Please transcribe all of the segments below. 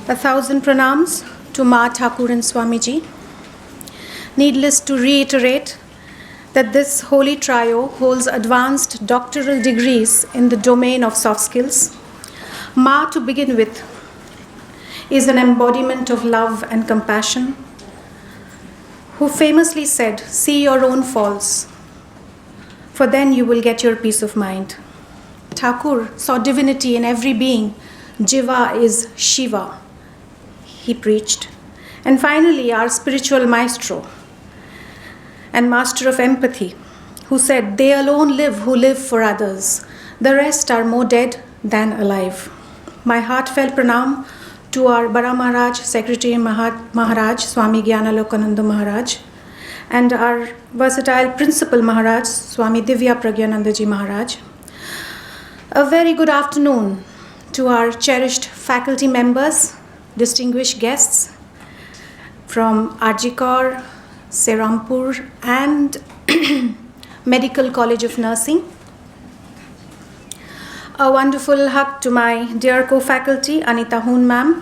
1,000 pranams to Ma Thakur and Swamiji. Needless to reiterate that this holy trio holds advanced doctoral degrees in the domain of soft skills. Ma, to begin with, is an embodiment of love and compassion, who famously said, "See your own faults, for then you will get your peace of mind." Thakur saw divinity in every being. Jiva is Shiva, he preached. And finally, our spiritual maestro and master of empathy, who said, "They alone live who live for others. The rest are more dead than alive." My heartfelt pranam to our Bara Maharaj, Secretary Maharaj, Swami Gyanalokananda Maharaj, and our versatile Principal Maharaj, Swami Divya Pragyanandaji Maharaj. A very good afternoon to our cherished faculty members, distinguished guests from RG Kaur, Serampur, and Medical College of Nursing. A wonderful hug to my dear co-faculty, Anita Hoon ma'am.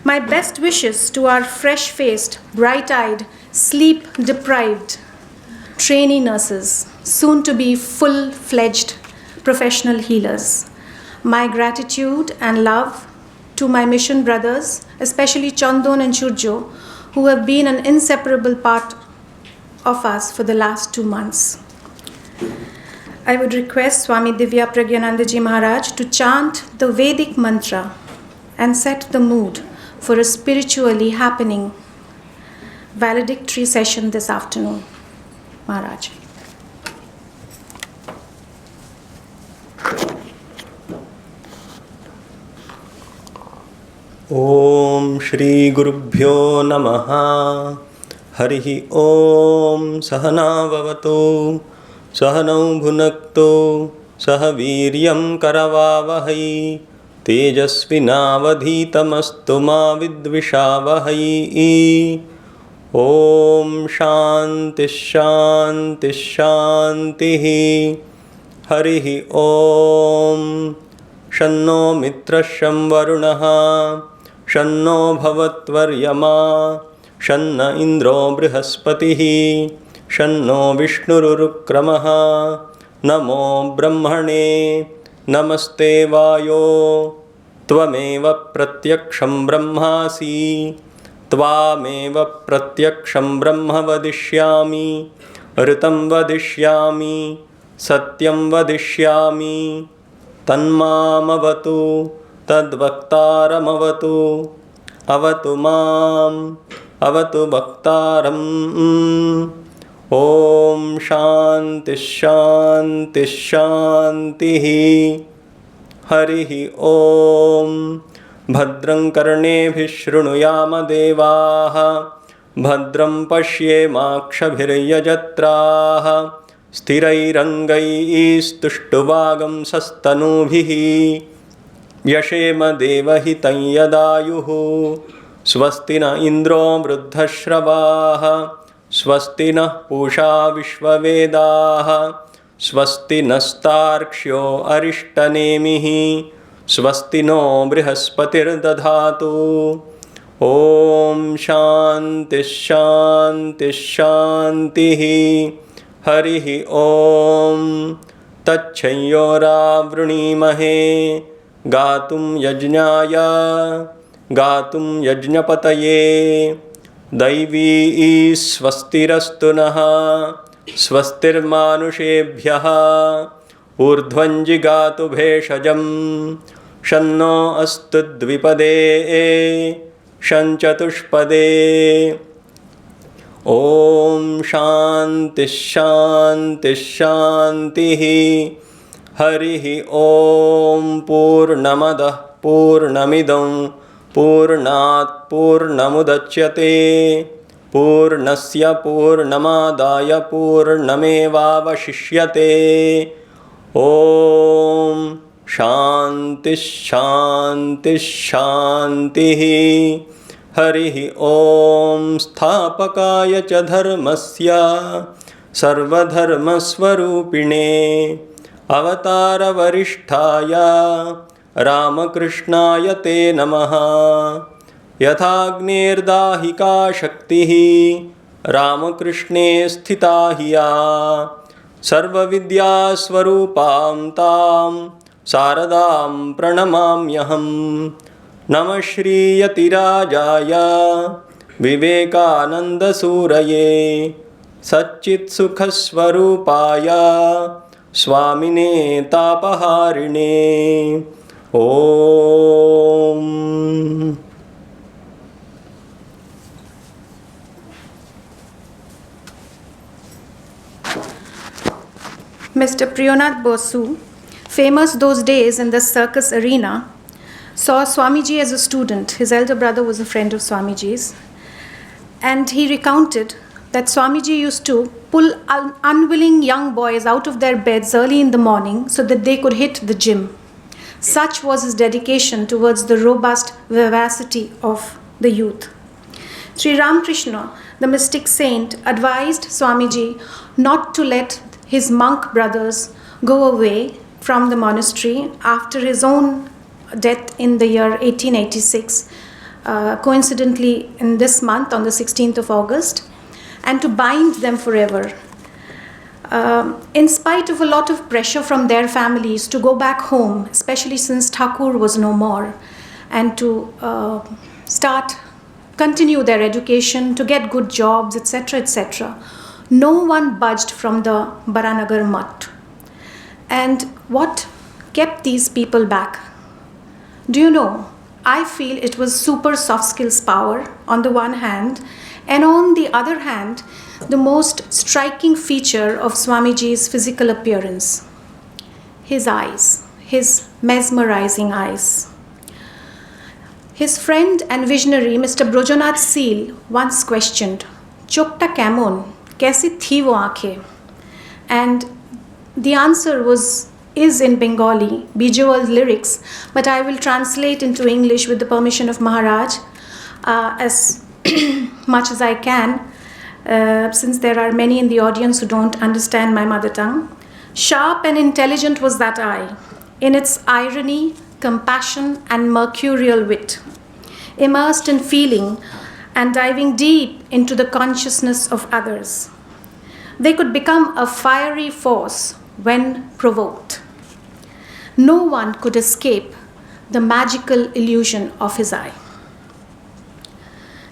My best wishes to our fresh-faced, bright-eyed, sleep-deprived trainee nurses, soon to be full-fledged professional healers. My gratitude and love to my mission brothers, especially Chandon and Churjo, who have been an inseparable part of us for the last 2 months. I would request Swami Divya Pragyanandaji Maharaj to chant the Vedic mantra and set the mood for a spiritually happening valedictory session this afternoon. Maharaj. Om Shri Gurubhyo Namaha. Harihi Om Sahana Vavato Sahanau Bhunakto Sahaviryam Karavavahai Tejasvinavadhitamastu ma vidvishavahai. Om Shanti Shanti Shanti. Harihi Om Shanno Mitrasham Varunaha Shanno Bhavatvaryama Shanna Indro Brihaspatihi Shanno Vishnururukramaha Namo Brahmane Namaste Vayo Tvameva Pratyaksham Brahmasi Tvameva Pratyaksham Brahma Vadishyami Ritam Vadishyami Satyam Vadishyami Tanmamavatu Tadvaktaramavatu Avatu Mam Avatu Bhaktaram. Om Shanti Shanti Shanti. Harihi Om. Bhadram Karnebhi Shrunuyama Devaha Bhadram Pashyemakshabhiryajatraha Sthirairangai-stuštuvagam sastanubhihi Vyashema devahitam yadayuhu Swasti na indro vruddhashravaha Swasti na pusha vishvavedaha Swasti nastarkshyo arishtanemihi Swasti no brihaspatirdadhatu. Om Shanti Shanti Shanti. Harihi Om. Tacchayora vrunimahe Gatum yajnaya Gatum yajnapataye Daivi swastirastu naha Swastirmanushebhyaha Urdhvanjigatu bheshajam Shanno astu dvipade Shanchatushpade. Om Shanti Shanti Shanti. Harihi Om. Purnamadah Purnamidam Purnat Purnamudachyate Purnasya Purnamadaya Purnamevavashishyate. Om Shanti Shanti Shanti. Harihi Om. Sthapakaya cha dharmasya sarvadharmasvarupine Avatara varishtaya Ramakrishnaya te namaha. यथाग्नेर्दाहिका शक्तिः रामकृष्णे स्थिता हि या सर्वविद्यास्वरूपां तां शारदां प्रणमाम्यहं। नमः श्रीयतिराजाय विवेकानन्दसूरये सच्चित्सुखस्वरूपाय स्वामिने तापहारिणे। ओम। Mr. Priyanath Bosu, famous those days in the circus arena, saw Swamiji as a student. His elder brother was a friend of Swamiji's. And he recounted that Swamiji used to pull unwilling young boys out of their beds early in the morning so that they could hit the gym. Such was his dedication towards the robust vivacity of the youth. Sri Ramakrishna, the mystic saint, advised Swamiji not to let his monk brothers go away from the monastery after his own death in the year 1886, coincidentally in this month on the 16th of August, and to bind them forever. In spite of a lot of pressure from their families to go back home, especially since Thakur was no more, and to continue their education, to get good jobs, etc., etc., no one budged from the Baranagar Mutt. And what kept these people back? Do you know? I feel it was super soft skills power on the one hand, and on the other hand, the most striking feature of Swamiji's physical appearance: his eyes, his mesmerizing eyes. His friend and visionary Mr. Brojanath Seal once questioned, "Chokta kemon? Kaisi thi wo aankhein?" And the answer is in Bengali, Bijual lyrics, but I will translate into English with the permission of Maharaj as much as I can, since there are many in the audience who don't understand my mother tongue. Sharp and intelligent was that eye, in its irony, compassion, and mercurial wit, immersed in feeling and diving deep into the consciousness of others. They could become a fiery force when provoked. No one could escape the magical illusion of his eye.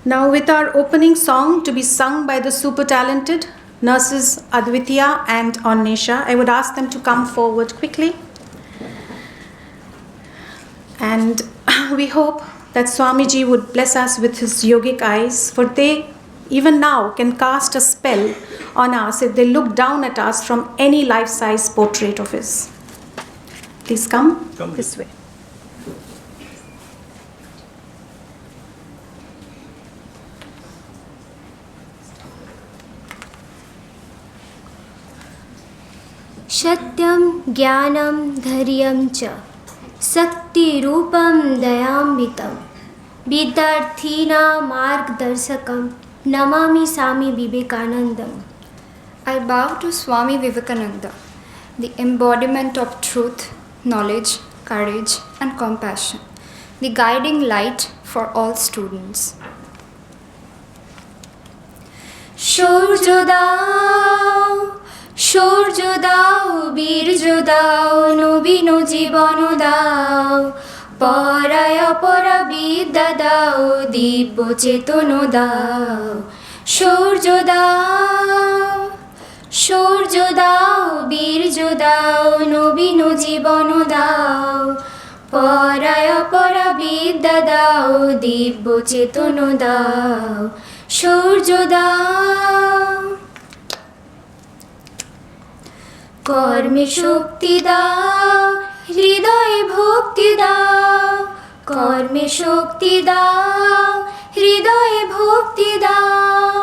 Now, with our opening song to be sung by the super talented nurses Advitya and Annesha, I would ask them to come forward quickly. And we hope that Swamiji would bless us with his yogic eyes, for they even now can cast a spell on us if they look down at us from any life-size portrait of his. Please come this way. सत्यं ज्ञानं धैर्यं च शक्तिरूपं दयान्वितं विद्यार्थिनां मार्गदर्शकं नमामि स्वामी विवेकानन्दम्. I bow to Swami Vivekananda, the embodiment of truth, knowledge, courage, and compassion, the guiding light for all students. সূর্য দাও বীর্য দাও নবীন জীবন দাও পরায় অপরা বিদ্যা দাও দিব্য চেতন দাও সূর্য দাও বীর্য দাও নবীন জীবন দাও পরায় অপরা বিদ্যা দাও দিব্য চেতন দাও সূর্য দাও কর্মে শক্তি দাও হৃদয়ে ভক্তি দাও কর্মে শক্তি দাও হৃদয়ে ভক্তি দাও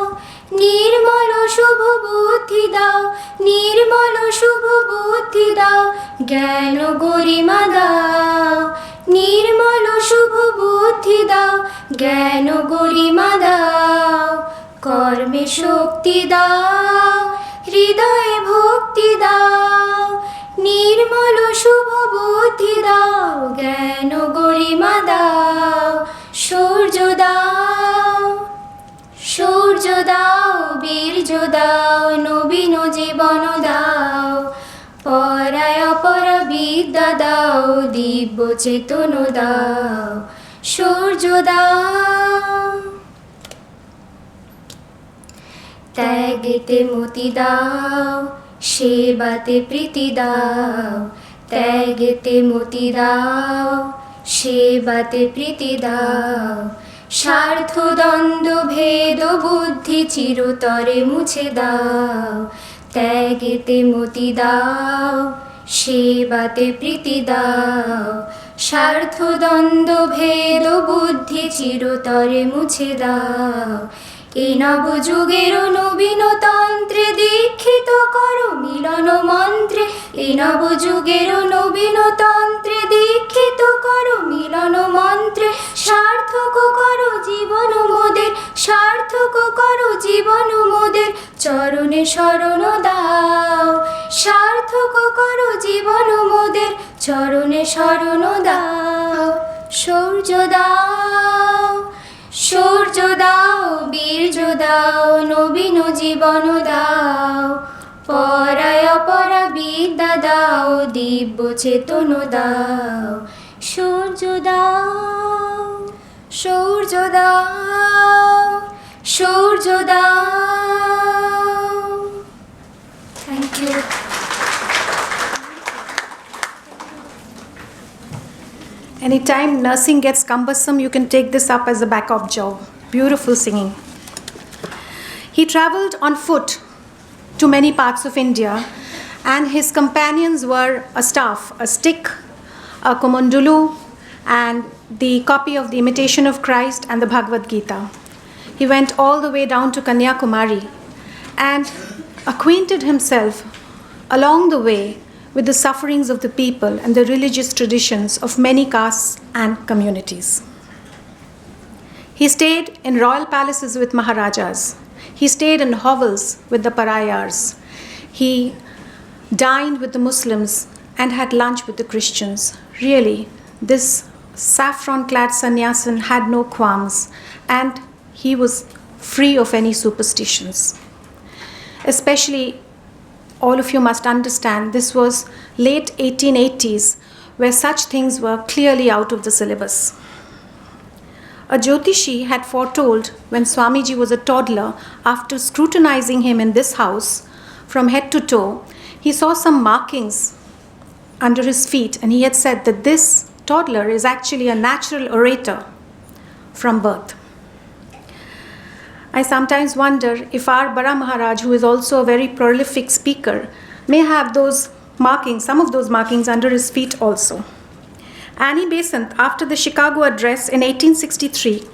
নির্মল শুভ বুদ্ধি দাও নির্মল শুভ বুদ্ধি দাও জ্ঞান গরিমা দাও নির্মল শুভ বুদ্ধি দাও জ্ঞান গরিমা দাও কর্মে শক্তি দাও হৃদয়ে ভক্তি দাও নির্মল শুভ বুদ্ধি দাও জ্ঞান গরিমা দাও সূর্য দাও বীর্য দাও নবীন জীবন দাও পরায় অপর বিদ্যা দাও দিব্য চেতন দাও সূর্য দাও ত্যাগেতে মতি দাও সেবাতে প্রীতি দাও ত্যাগেতে মতি দাও সেবাতে প্রীতি দাও স্বার্থ দ্বন্দ্ব ভেদ বুদ্ধি চিরতরে মুছে দাও ত্যাগেতে মতি দাও সেবাতে প্রীতি দাও স্বার্থ দ্বন্দ্ব ভেদ বুদ্ধি চিরতরে মুছে দাও এই নবযুগের নবীন তন্ত্রে দীক্ষিত করো মিলন মন্ত্রে এই নবযুগের নবীন তন্ত্রে দীক্ষিত করো মিলন মন্ত্রে সার্থক করো জীবন মোদের সার্থক করো জীবন মোদের চরণে শরণ দাও সার্থক করো জীবন মোদের চরণে শরণ দাও সূর্য দাও সূর্য দাও বীর্য দাও নবীন জীবন দাও পরায় অপর বিদ্যা দাও দিব্য চেতন দাও সূর্য দাও সূর্য দাও সূর্য দাও thank you Anytime nursing gets cumbersome, you can take this up as a backup job. Beautiful singing. He traveled on foot to many parts of India, and his companions were a staff, a stick, a komandulu, and the copy of the Imitation of Christ and the Bhagavad Gita. He went all the way down to Kanyakumari and acquainted himself along the way with the sufferings of the people and the religious traditions of many castes and communities. He stayed in royal palaces with Maharajas. He stayed in hovels with the Parayars. He dined with the Muslims and had lunch with the Christians. Really, this saffron-clad sannyasin had no qualms, and he was free of any superstitions. Especially, all of you must understand, this was late 1880s, where such things were clearly out of the syllabus. A Jyotishi had foretold when Swamiji was a toddler, after scrutinizing him in this house from head to toe, he saw some markings under his feet, and he had said that this toddler is actually a natural orator from birth. I sometimes wonder if our Bara Maharaj, who is also a very prolific speaker, may have those markings, some of those markings under his feet also. Annie Besant, after the Chicago address in 1863,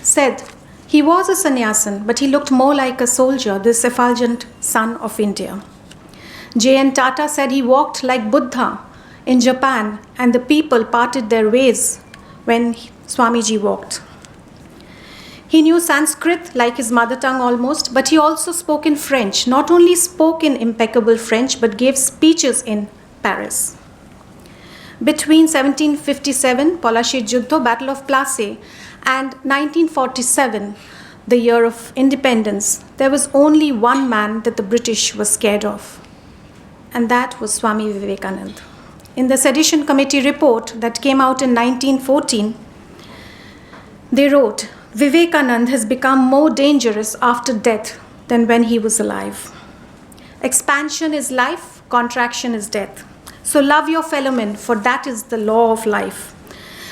said he was a sannyasin, but he looked more like a soldier, this effulgent son of India. J.N. Tata said he walked like Buddha in Japan, and the people parted their ways when Swamiji walked. He knew Sanskrit like his mother tongue almost, but he also spoke in French. Not only spoke in impeccable French, but gave speeches in Paris. Between 1757, Polashir Juddho, Battle of Plassey, and 1947, the year of independence, there was only one man that the British was scared of, and that was Swami Vivekananda. In the Sedition Committee report that came out in 1914, they wrote, Vivekananda has become more dangerous after death than when he was alive. Expansion is life, contraction is death. So love your fellow men, for that is the law of life.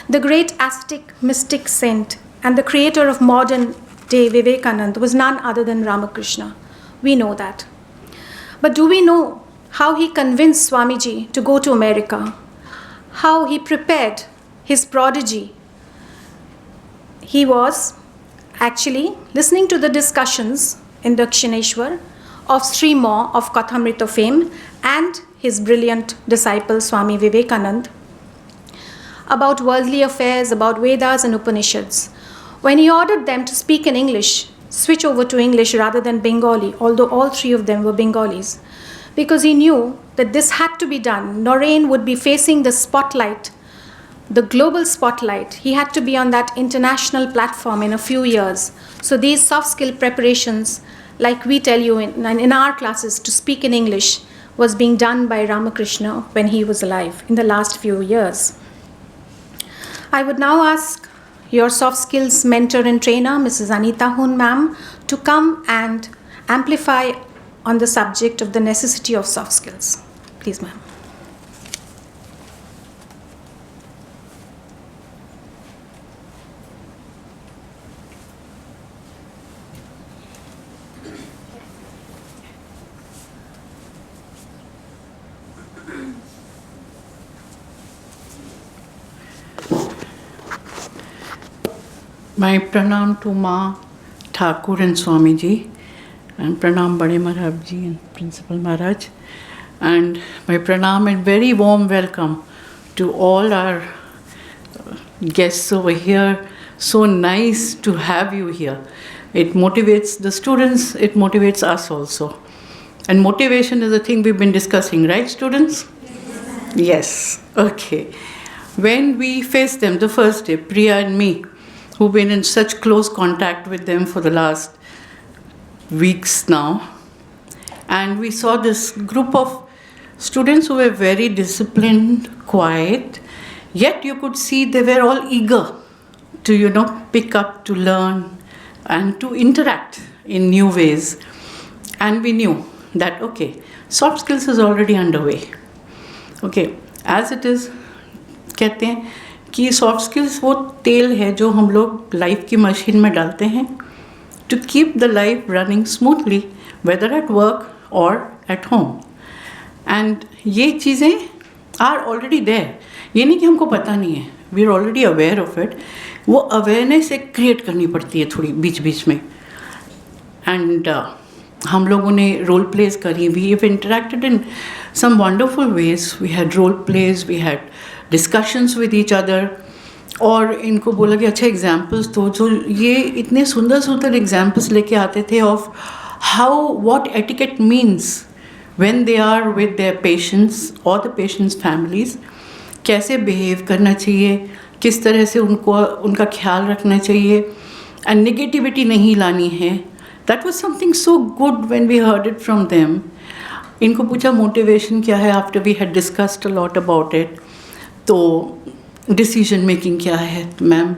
The great ascetic, mystic saint and the creator of modern day Vivekananda was none other than Ramakrishna. We know that. But do we know how he convinced Swamiji to go to America? How he prepared his prodigy? He was actually listening to the discussions in Dakshineshwar of Sri Maw of Kathamrita fame and his brilliant disciple Swami Vivekananda about worldly affairs, about Vedas and Upanishads. When he ordered them to speak in English, switch over to English rather than Bengali, although all three of them were Bengalis, because he knew that this had to be done. Noreen would be facing the spotlight the global spotlight. He had to be on that international platform in a few years. So these soft skill preparations, like we tell you in our classes to speak in English, was being done by Ramakrishna when he was alive in the last few years. I would now ask your soft skills mentor and trainer, Mrs. Anita Hun ma'am, to come and amplify on the subject of the necessity of soft skills. Please, ma'am. My pranam to Ma, Thakur and Swami ji, and pranam Bade Maharaj ji and Principal Maharaj, and my pranam and very warm welcome to all our guests over here. So nice to have you here. It motivates the students, it motivates us also. And motivation is a thing we've been discussing, right, students? Yes. Okay. When we faced them the first day, Priya and me, who've been in such close contact with them for the last weeks now, and we saw this group of students who were very disciplined, quiet, yet you could see they were all eager to, pick up, to learn, and to interact in new ways. And we knew that, okay, soft skills is already underway. Okay, as it is, कहते हैं कि soft skills वो तेल है जो हम लोग life की मशीन में डालते हैं to keep the life running smoothly, whether at work और एट होम. एंड ये चीज़ें आर ऑलरेडी देयर. ये नहीं कि हमको पता नहीं है, we are already aware of it. वो अवेयरनेस एक क्रिएट करनी पड़ती है थोड़ी बीच बीच में. एंड हम लोगों ने रोल प्लेस करी. We have interacted in some wonderful ways. We had role plays, we had discussions with each other. और इनको बोला कि अच्छा एग्जाम्पल्स तो जो ये इतने सुंदर सुंदर एग्जाम्पल्स लेके आते थे of how what etiquette means when they are with their patients और द पेशेंट्स फैमिलीज. कैसे बिहेव करना चाहिए, किस तरह से उनका ख्याल रखना चाहिए, एंड नेगेटिविटी नहीं लानी है. That was something so good when we heard it from them. इनको पूछा मोटिवेशन क्या है, after we had discussed a lot about it. तो डिसीजन मेकिंग क्या है, मैम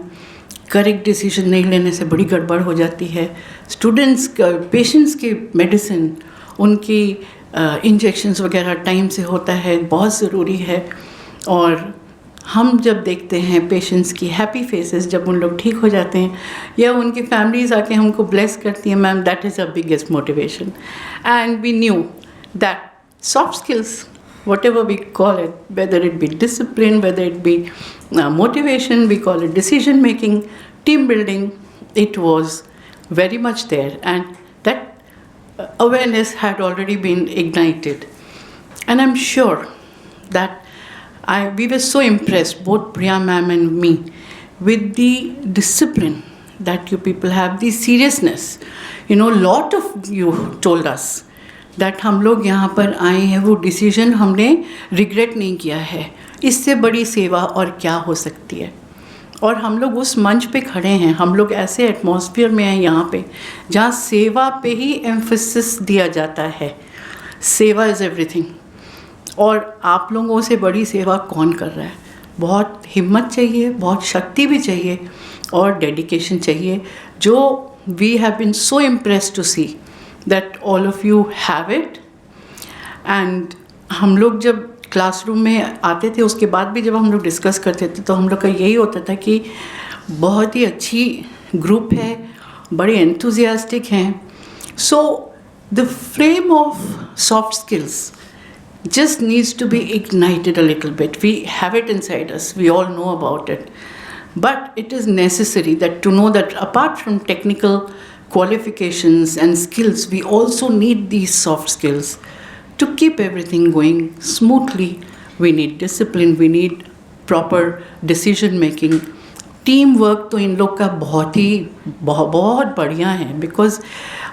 करेक्ट डिसीजन नहीं लेने से बड़ी गड़बड़ हो जाती है. स्टूडेंट्स पेशेंट्स की मेडिसिन, उनकी इंजेक्शंस वगैरह टाइम से होता है, बहुत ज़रूरी है. और हम जब देखते हैं पेशेंट्स की हैप्पी फेसेस जब उन लोग ठीक हो जाते हैं या उनकी फैमिलीज़ आके हमको ब्लेस करती हैं, ma'am that is a biggest motivation. And we knew that soft skills, whatever we call it, whether it be discipline, whether it be motivation, we call it decision making, team building, it was very much there, and that awareness had already been ignited. And I'm sure that we were so impressed, both Priya ma'am and me, with the discipline that you people have, the seriousness. Lot of you told us that हम लोग यहाँ पर आए हैं, वो decision हमने regret नहीं किया है. इससे बड़ी सेवा और क्या हो सकती है. और हम लोग उस मंच पे खड़े हैं, हम लोग ऐसे एटमॉस्फेयर में हैं यहाँ पे जहाँ सेवा पे ही एम्फेसिस दिया जाता है. सेवा इज़ एवरीथिंग. और आप लोगों से बड़ी सेवा कौन कर रहा है. बहुत हिम्मत चाहिए, बहुत शक्ति भी चाहिए और डेडिकेशन चाहिए, जो we have been so impressed to see that all of you have it. And हम लोग जब क्लासरूम में आते थे, उसके बाद भी जब हम लोग डिस्कस करते थे तो हम लोग का यही होता था कि बहुत ही अच्छी ग्रुप है, बड़े एंथुजियास्टिक हैं. So the flame of soft skills just needs to be ignited a little bit. We have it inside us, we all know about it, but it is necessary that to know that apart from technical qualifications and skills, we also need these soft skills to keep everything going smoothly. We need discipline, we need proper decision making. Team work तो इन लोग का बहुत बढ़िया है. Because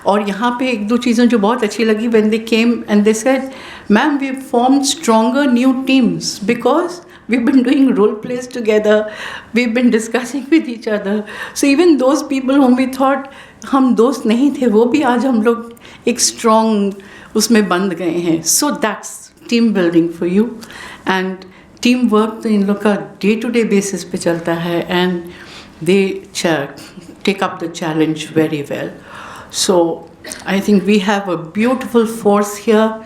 और यहाँ पे एक दो चीज़ें जो बहुत अच्छी लगी, when they came and they said ma'am we formed stronger new teams because we've been doing role plays together, we've been discussing with each other. So even those people whom we thought हम दोस्त नहीं थे, वो भी आज हम लोग एक strong उसमें बंध गए हैं. So that's team building for you. And team work तो इन लोग का day-to-day basis पे चलता है, and they take up the challenge very well. So I think we have a beautiful force here.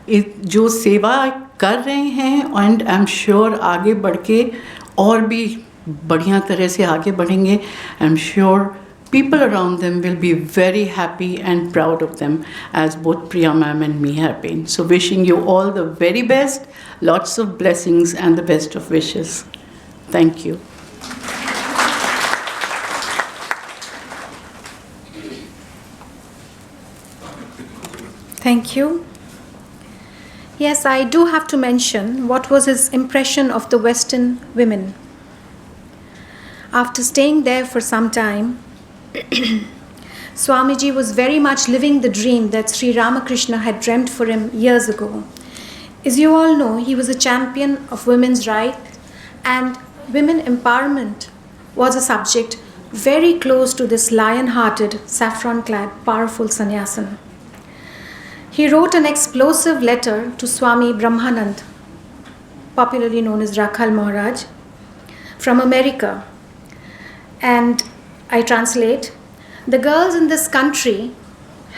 जो सेवा कर रहे हैं, and I'm sure आगे बढ़ के और भी बढ़िया तरह से आगे बढ़ेंगे. I'm sure people around them will be very happy and proud of them, as both Priya ma'am and me have been. So wishing you all the very best, lots of blessings and the best of wishes. Thank you. Thank you. Yes, I do have to mention what was his impression of the Western women. After staying there for some time, Swamiji was very much living the dream that Sri Ramakrishna had dreamt for him years ago. As you all know, he was a champion of women's rights, and women empowerment was a subject very close to this lion-hearted, saffron-clad, powerful sannyasin. He wrote an explosive letter to Swami Brahmanand, popularly known as Rakhal Maharaj, from America. And I translate, the girls in this country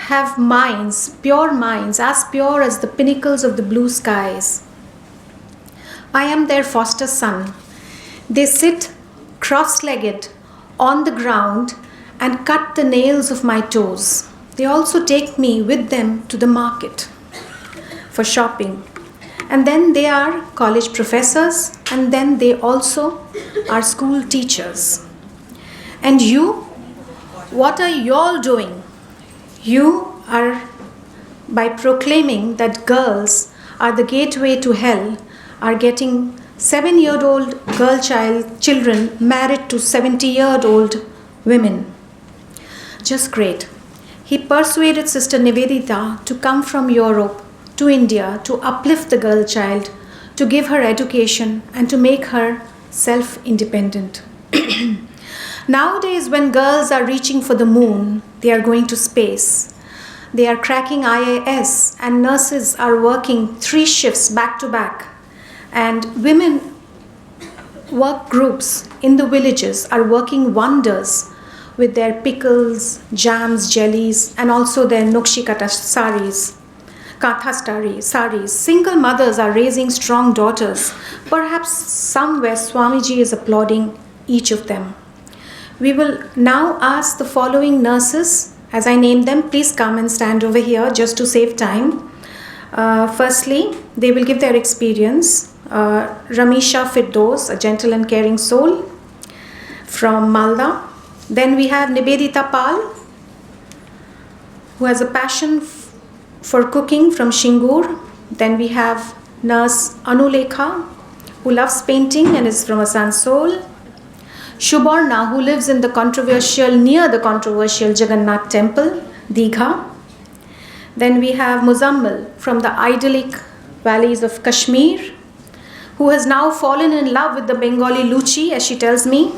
have minds, pure minds, as pure as the pinnacles of the blue skies. I am their foster son. They sit cross-legged on the ground and cut the nails of my toes. They also take me with them to the market for shopping. And then they are college professors, and then they also are school teachers. And you, what are you all doing? You are, by proclaiming that girls are the gateway to hell, are getting 7-year-old children married to 70-year-old women. Just great. He persuaded Sister Nivedita to come from Europe to India to uplift the girl child, to give her education, and to make her self-independent. Nowadays, when girls are reaching for the moon, they are going to space. They are cracking IAS, and nurses are working 3 shifts back to back. And women work groups in the villages are working wonders with their pickles, jams, jellies, and also their nokshikata saris, kathastari saris. Single mothers are raising strong daughters. Perhaps somewhere Swamiji is applauding each of them. We will now ask the following nurses, as I name them, please come and stand over here just to save time. Firstly, they will give their experience. Ramisha Firdos, a gentle and caring soul from Malda. Then we have Nivedita Pal, who has a passion for cooking from Shingur. Then we have nurse Anulekha, who loves painting and is from Asansol. Shubharna, who lives in near the controversial Jagannath temple, Digha. Then we have Muzammil from the idyllic valleys of Kashmir, who has now fallen in love with the Bengali Luchi, as she tells me.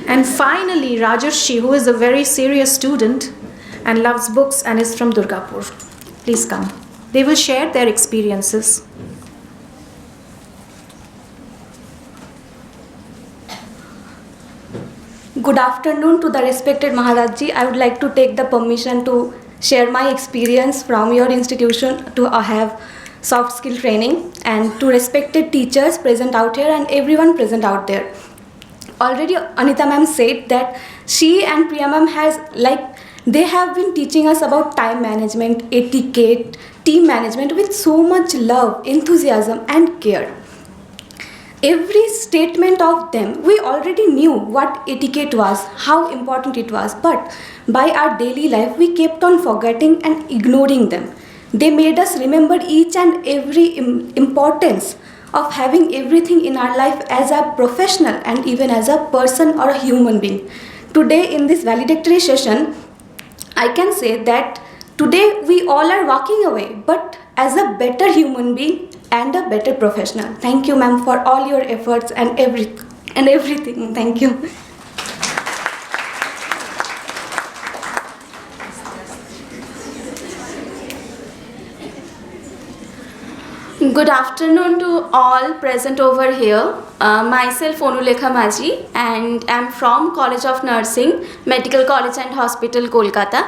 And finally, Rajarshi, who is a very serious student and loves books and is from Durgapur. Please come. They will share their experiences. Good afternoon to the respected Maharajji. I would like to take the permission to share my experience from your institution to have soft skill training, and to respected teachers present out here and everyone present out there. Already Anita ma'am said that she and Priya ma'am they have been teaching us about time management, etiquette, team management with so much love, enthusiasm and care. Every statement of them, we already knew what etiquette was, how important it was, but by our daily life, we kept on forgetting and ignoring them. They made us remember each and every importance of having everything in our life as a professional and even as a person or a human being. Today in this valedictory session, I can say that today we all are walking away, but as a better human being, and a better professional. Thank you, ma'am, for all your efforts and everything. Thank you. Good afternoon to all present over here. Myself Onulekha Maji, and I'm from College of Nursing, Medical College and Hospital, Kolkata.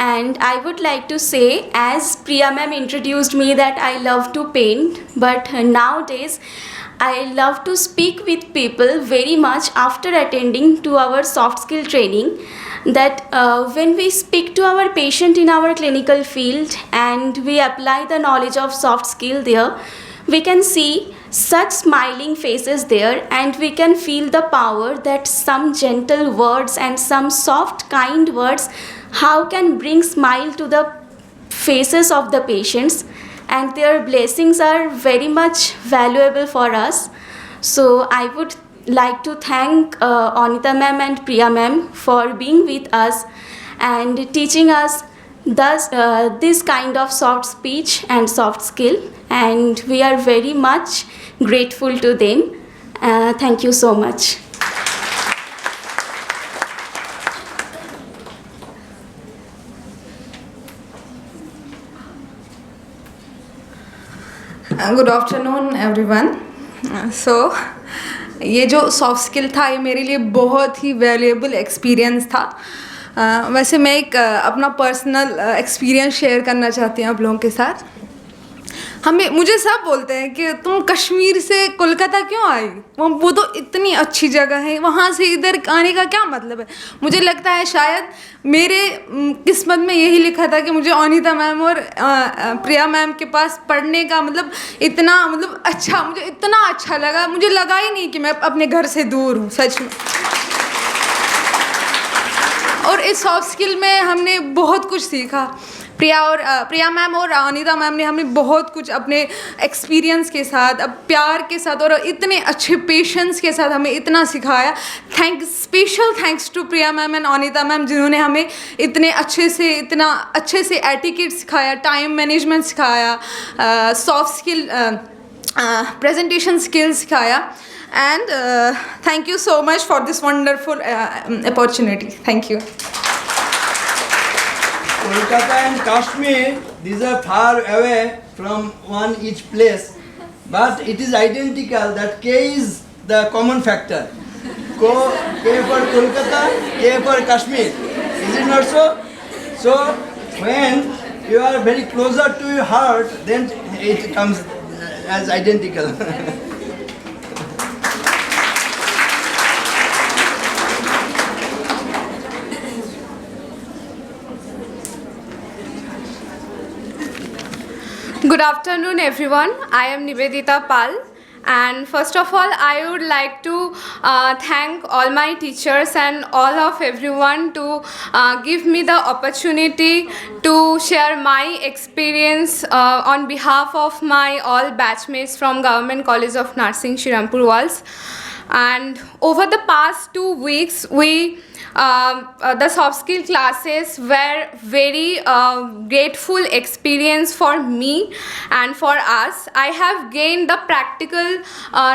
And I would like to say, as Priya ma'am introduced me, that I love to paint, but nowadays I love to speak with people very much after attending to our soft skill training. That when we speak to our patient in our clinical field and we apply the knowledge of soft skill there, we can see such smiling faces there, and we can feel the power that some gentle words and some soft kind words how can bring smile to the faces of the patients, and their blessings are very much valuable for us. So I would like to thank Anita ma'am and Priya ma'am for being with us and teaching us this kind of soft speech and soft skill, and we are very much grateful to them. Thank you so much. Good afternoon everyone. So ये जो soft skill था ये मेरे लिए बहुत ही valuable experience था। वैसे मैं एक अपना पर्सनल एक्सपीरियंस शेयर करना चाहती हूँ आप लोगों के साथ। मुझे सब बोलते हैं कि तुम कश्मीर से कोलकाता क्यों आई, वो तो इतनी अच्छी जगह है, वहाँ से इधर आने का क्या मतलब है। मुझे लगता है शायद मेरे किस्मत में यही लिखा था कि मुझे अनीता मैम और प्रिया मैम के पास पढ़ने का मुझे इतना अच्छा लगा। मुझे लगा ही नहीं कि मैं अपने घर से दूर हूँ सच में। और इस सॉफ्ट स्किल में हमने बहुत कुछ सीखा। प्रिया मैम और अनीता मैम ने हमें बहुत कुछ अपने एक्सपीरियंस के साथ, अब प्यार के साथ और इतने अच्छे पेशेंस के साथ हमें इतना सिखाया। Special thanks to Priya ma'am and Anita ma'am, जिन्होंने हमें इतने अच्छे से एटिकेट सिखाया, टाइम मैनेजमेंट सिखाया, सॉफ्ट स्किल प्रेजेंटेशन स्किल्स सिखाया। And thank you so much for this wonderful opportunity. Thank you. Kolkata and Kashmir, these are far away from one each place, but it is identical that K is the common factor. K for Kolkata, K for Kashmir. Is it not so? So when you are very closer to your heart, then it comes as identical. Good afternoon everyone, I am Nivedita Pal, and first of all I would like to thank all my teachers and all of everyone to give me the opportunity to share my experience on behalf of my all batchmates from Government College of Nursing, Shirampur Walls. And over the past 2 weeks the soft skill classes were very grateful experience for me and for us. I have gained the practical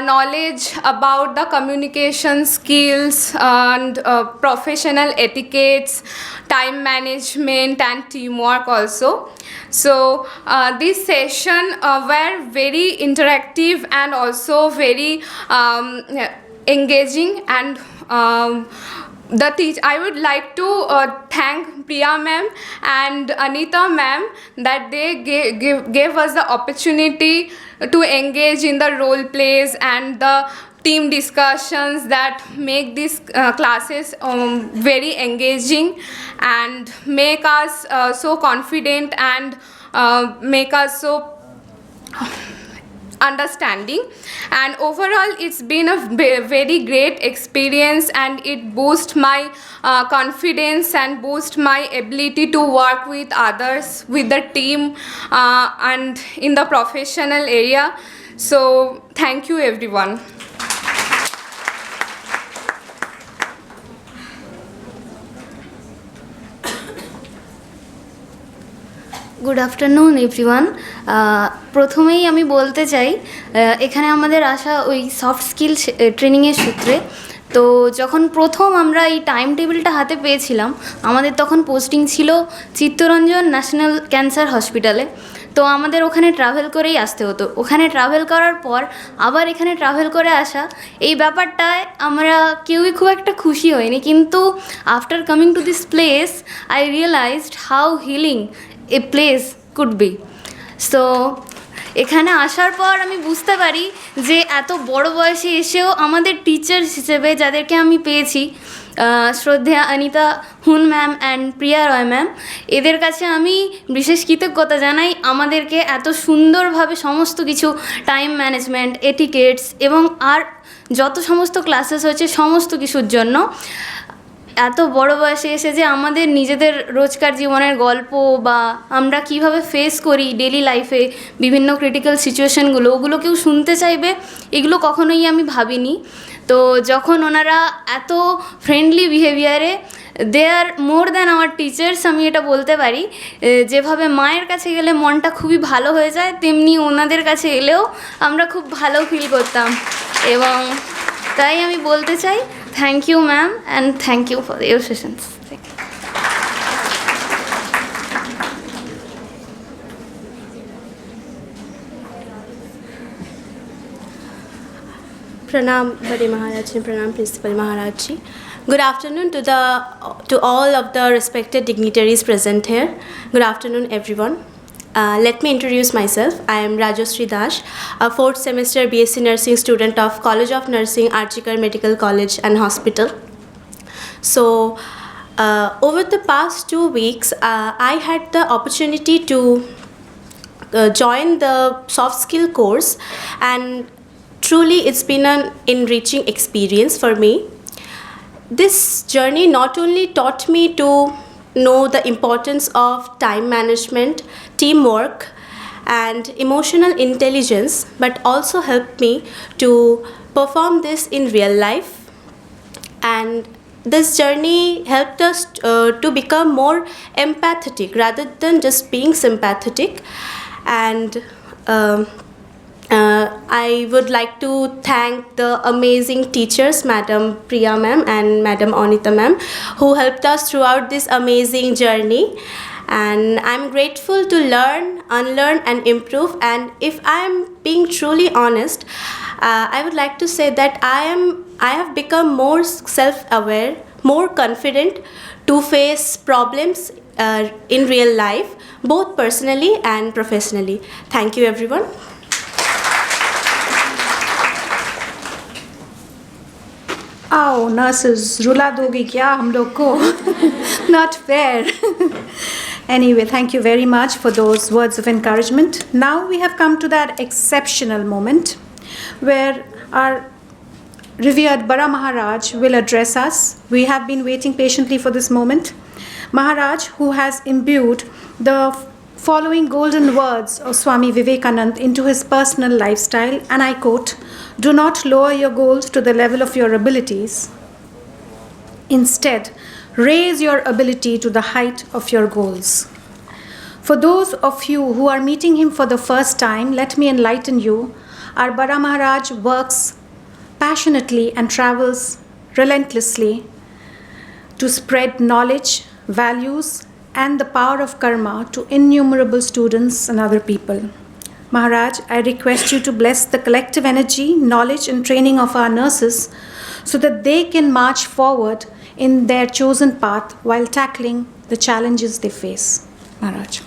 knowledge about the communication skills and professional etiquettes, time management and teamwork also. So this session were very interactive and also very engaging, and I would like to thank Priya ma'am and Anita ma'am that they gave us the opportunity to engage in the role plays and the team discussions that make these classes very engaging and make us so confident and make us so understanding. And overall it's been a very great experience, and it boosts my confidence and boosts my ability to work with others, with the team and in the professional area. So thank you everyone. Good afternoon everyone. প্রথমেই আমি বলতে চাই এখানে আমাদের আসা ওই soft skill ট্রেনিংয়ের সূত্রে। তো যখন প্রথম আমরা এই টাইম টেবিলটা হাতে পেয়েছিলাম, আমাদের তখন পোস্টিং ছিল চিত্তরঞ্জন ন্যাশনাল ক্যান্সার হসপিটালে। তো আমাদের ওখানে ট্রাভেল করেই আসতে হতো। ওখানে ট্রাভেল করার পর আবার এখানে ট্রাভেল করে আসা, এই ব্যাপারটায় আমরা কেউই খুব একটা খুশি হইনি। কিন্তু after coming to this place I realized how healing a place could be. So এখানে আসার পর আমি বুঝতে পারি যে এত বড় বয়সে এসেও আমাদের টিচার হিসেবে যাদেরকে আমি পেয়েছি, শ্রদ্ধেয়া অনিতা হুন ma'am and Priya Roy ma'am, এদের কাছে আমি বিশেষ কৃতজ্ঞতা জানাই আমাদেরকে এত সুন্দরভাবে সমস্ত কিছু টাইম ম্যানেজমেন্ট, এটিকেটস এবং আর যত সমস্ত ক্লাসেস হয়েছে সমস্ত কিছুর জন্য। এত বড় বয়সে এসে যে আমাদের নিজেদের রোজকার জীবনের গল্প বা আমরা কিভাবে ফেস করি ডেলি লাইফে বিভিন্ন ক্রিটিক্যাল সিচুয়েশনগুলো, ওগুলো কেউ শুনতে চাইবে, এগুলো কখনোই আমি ভাবিনি। তো যখন ওনারা এত ফ্রেন্ডলি বিহেভিয়ারে, they are more than our teachers, আমি এটা বলতে পারি। যেভাবে মায়ের কাছে গেলে মনটা খুবই ভালো হয়ে যায়, তেমনি ওনাদের কাছে এলেও আমরা খুব ভালো ফিল করতাম। এবং তাই আমি বলতে চাই thank you ma'am and thank you for your sessions. Pranam Bade Maharaj and Pranam Principal Maharaj ji. Good afternoon to all of the respected dignitaries present here. Good afternoon everyone. Let me introduce myself. I am Rajashree Dash, a 4th semester BSc Nursing student of College of Nursing, Archikar Medical College and Hospital. So, over the past 2 weeks, I had the opportunity to join the soft skill course, and truly it's been an enriching experience for me. This journey not only taught me to know the importance of time management, teamwork, and emotional intelligence, but also helped me to perform this in real life. And this journey helped us to become more empathetic rather than just being sympathetic. And I would like to thank the amazing teachers, Madam Priya ma'am and Madam Anita ma'am, who helped us throughout this amazing journey. And I'm grateful to learn, unlearn and improve. And if I'm being truly honest, I would like to say that I have become more self-aware, more confident to face problems in real life, both personally and professionally. Thank you everyone. आओ nurses, रुला दोगी क्या हम लोग को? Not fair. Anyway, thank you very much for those words of encouragement. Now we have come to that exceptional moment where our revered Bara Maharaj will address us. We have been waiting patiently for this moment. Maharaj, who has imbued the following golden words of Swami Vivekananda into his personal lifestyle, and I quote, "Do not lower your goals to the level of your abilities. Instead, raise your ability to the height of your goals." For those of you who are meeting him for the first time, let me enlighten you. Our Bara Maharaj works passionately and travels relentlessly to spread knowledge, values, and the power of karma to innumerable students and other people. Maharaj, I request you to bless the collective energy, knowledge, and training of our nurses so that they can march forward in their chosen path while tackling the challenges they face. Maharaj.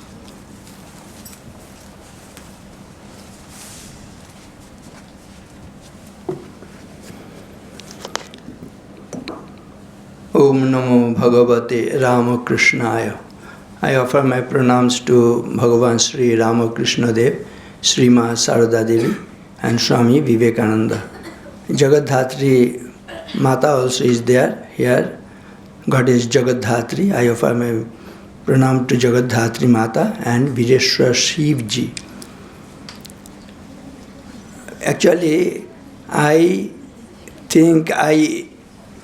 Om Namo Bhagavate Ramakrishnaaya. I offer my pranams to Bhagavan Sri Ramakrishna Dev, Sri Ma Sarada Devi, and Swami Vivekananda. Jagadhatri Mata also is there here. Goddess Jagadhatri. I offer my pranam to Jagadhatri Mata and Vireshwar Shivji. Actually, I think I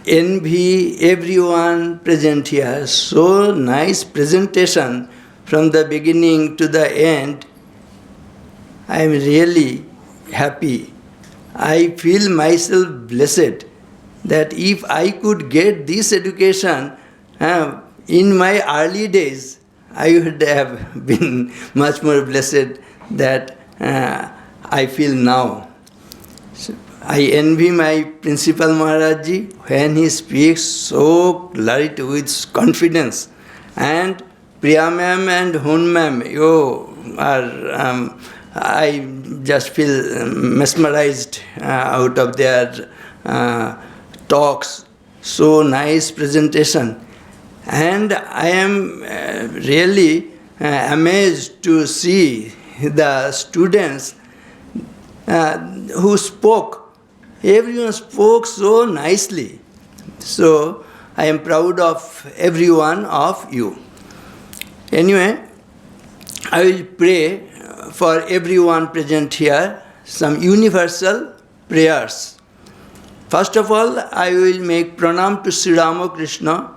envy everyone present here. So nice presentation from the beginning to the end, I am really happy. I feel myself blessed that if I could get this education in my early days, I would have been much more blessed that I feel now. So I envy my Principal Maharaj Ji when he speaks so light with confidence. And Priya ma'am and Hun ma'am, you are, I just feel mesmerized out of their talks. So nice presentation. And I am really amazed to see the students who spoke. Everyone spoke so nicely. So I am proud of every one of you. Anyway, I will pray for everyone present here some universal prayers. First of all, I will make pranam to Sri Ramakrishna.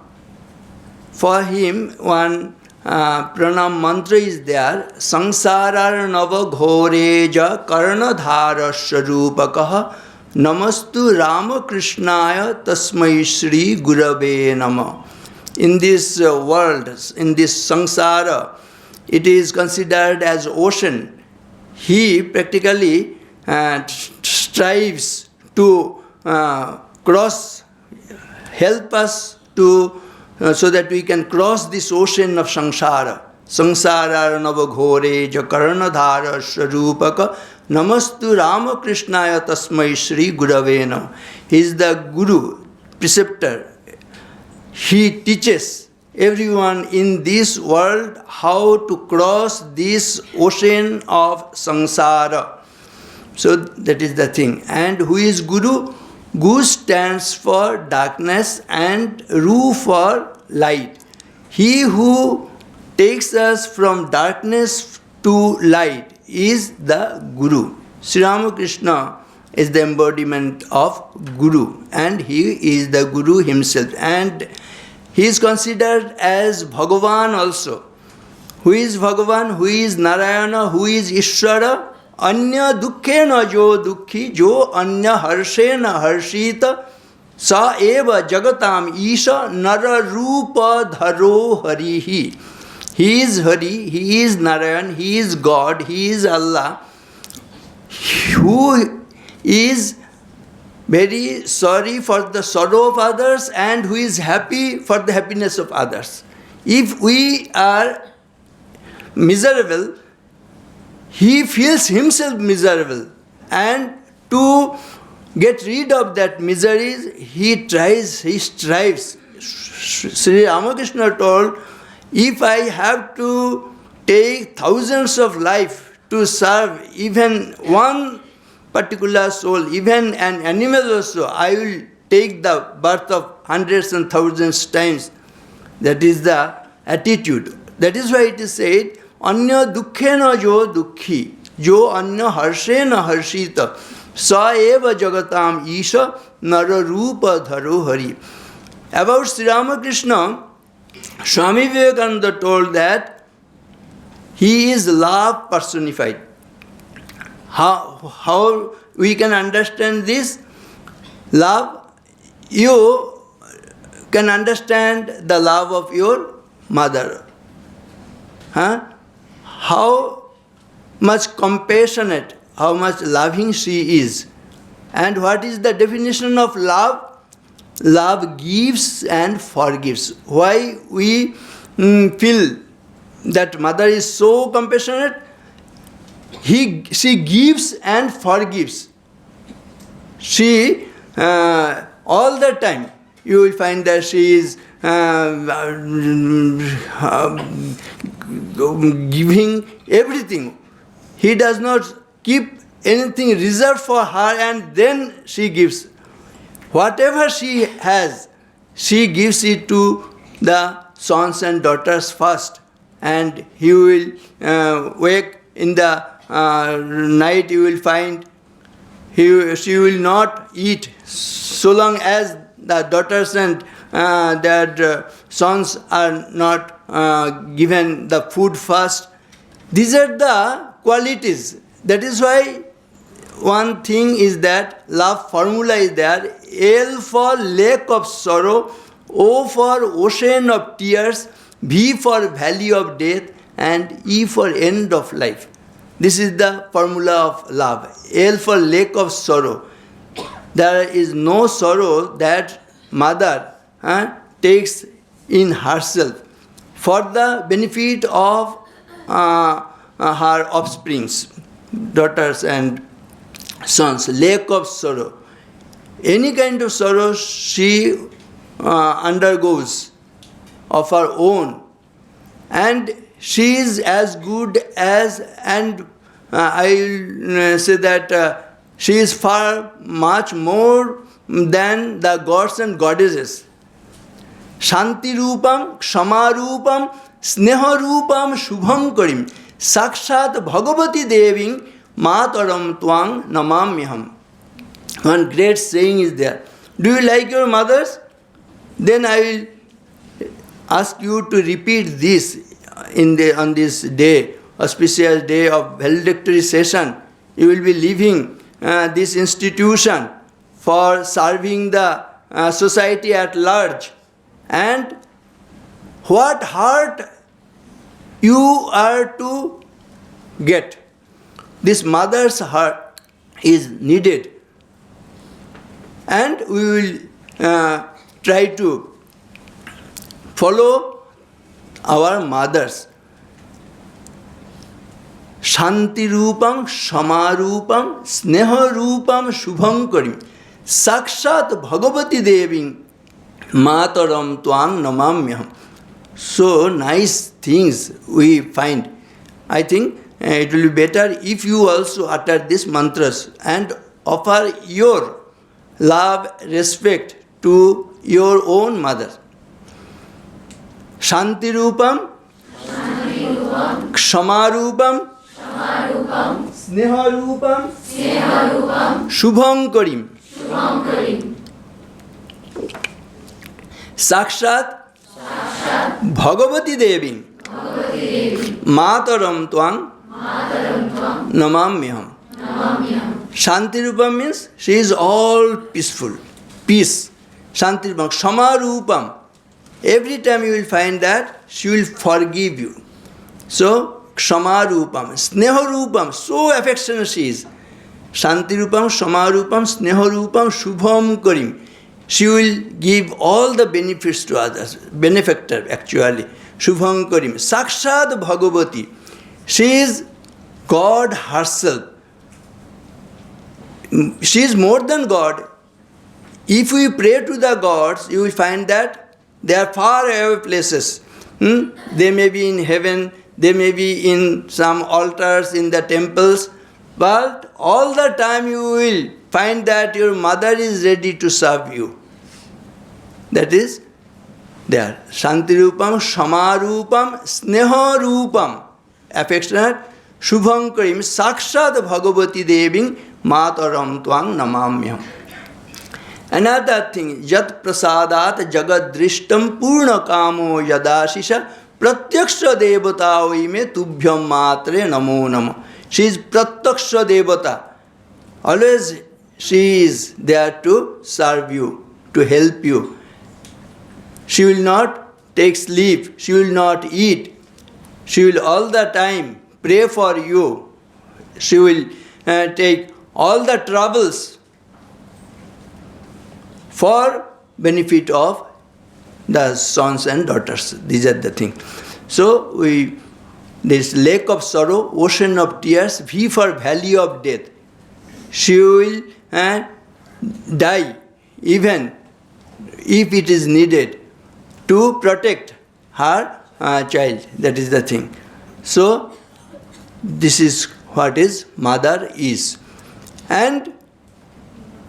For him, one pranam mantra is there. Samsarar nava ghoreja karnadhara sharupakaha namastu Ramakrishnaya tasmai Shri Gurave Nama. In this world, in this samsara, it is considered as ocean. He practically strives to cross, help us to so that we can cross this ocean of samsara. Samsara navaghore jakaranadhara sharupaka namastu Ramakrishnaya tasmai Shri Gurave Nama. He is the Guru, preceptor. He teaches everyone in this world how to cross this ocean of samsara. So that is the thing. And who is Guru? Gu stands for darkness and Ru for light. He who takes us from darkness to light is the Guru. Sri Ramakrishna is the embodiment of Guru, and he is the Guru himself. And he is considered as Bhagavan also. Who is Bhagavan? Who is Narayana? Who is Ishvara? Anya dukkhena jo dukhi, jo anya harshena harshita, sa eva jagatam isha nara rupa dharo harihi. He is Hari, he is Narayan, he is God, he is Allah, who is very sorry for the sorrow of others and who is happy for the happiness of others. If we are miserable, he feels himself miserable, and to get rid of that misery, he strives. Sri Ramakrishna told, if I have to take thousands of life to serve even one particular soul, even an animal also, I will take the birth of hundreds and thousands times. That is the attitude. That is why it is said, Anya dukkhena jo dukhi, jo anya harshena harshita, sa eva jagatam isha nara rupa dharo hari. About Sri Ramakrishna, Swami Vivekananda told that he is love personified. How we can understand this? Love, you can understand the love of your mother. How much compassionate, how much loving she is. And what is the definition of love? Love gives and forgives. Why we feel that mother is so compassionate? She gives and forgives. She, all the time, you will find that she is giving everything. He does not keep anything reserved for her and then she gives. Whatever she has, she gives it to the sons and daughters first. And he will wake in the night, you will find she will not eat so long as the daughters and that sons are not given the food first. These are the qualities. That is why one thing is that love formula is there. L for lake of sorrow, O for ocean of tears, V for valley of death, and E for end of life. This is the formula of love. L for lake of sorrow. There is no sorrow that mother takes in herself for the benefit of her offsprings, daughters and sons. Lake of sorrow. Any kind of sorrow she undergoes of her own, and she is as good as, and I will say that she is far much more than the gods and goddesses. Shanti Rupam, Kshama Rupam, Sneha Rupam, Shubham Karim, Sakshat Bhagavati Deving, Mataram Twang Namamyaham. One great saying is there. Do you like your mothers? Then I will ask you to repeat this on this day, auspicious day of valedictory session. You will be leaving this institution for serving the society at large. And what heart you are to get. This mother's heart is needed. And we will try to follow our mothers. Shanti Rupam, Shama Rupam, Sneha Rupam, Shubham Karim, Sakshat Bhagavati Deving, Mataram Twang Namamyaham. So nice things we find. I think it will be better if you also utter these mantras and offer your love, respect to your own mother. Shanti Rupam, Kshama Rupam, Sneha Rupam, Shubham Karim, Sakshat Bhagavati Deving, Mataram Twang Namamyaham. Shanti Rupam means she is all peaceful, peace. Shanti Rupam, Kshama Rupam. Every time you will find that she will forgive you. So, Kshama Rupam, Sneha Rupam, so affectionate she is. Shanti Rupam, Kshama Rupam, Sneha Rupam, Shubham Karim. She will give all the benefits to others, benefactor actually. Shubham Karim, Sakshat Bhagavati. She is God herself. She is more than God. If we pray to the gods, you will find that they are far away places. They may be in heaven, they may be in some altars in the temples, but all the time you will find that your mother is ready to serve you. That is there. Shanti Rupam, Shama Rupam, Sneha Rupam. Affectionate. Shubham Karim, Sakshat Bhagavati Deving, Mataram Twang Namamyam. Another thing, Yat Prasadat Jagad Drishtam Purna Kamo Yadashisha Pratyaksha Devata Oime Tubhyam Matre Namo Namo. She is Pratyaksha Devata. Always she is there to serve you, to help you. She will not take sleep, she will not eat. She will all the time pray for you. She will take all the troubles for benefit of the sons and daughters. These are the things. So this lake of sorrow, ocean of tears, V for valley of death. She will die even if it is needed to protect her child. That is the thing. So this is what is mother is. And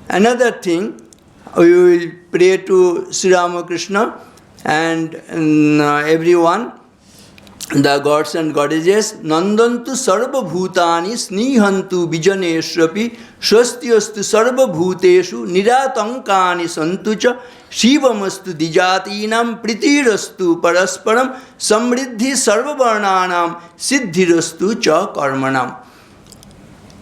another thing, we will pray to Sri Ramakrishna and everyone the gods and goddesses, Nandantu sarva bhutani snihantu vijaneshrapi swastyastu sarva bhuteshu niratankani santucha shivamastu dijatinam pritirastu parasparam samriddhi sarva varnanam siddhirastu cha karmanam.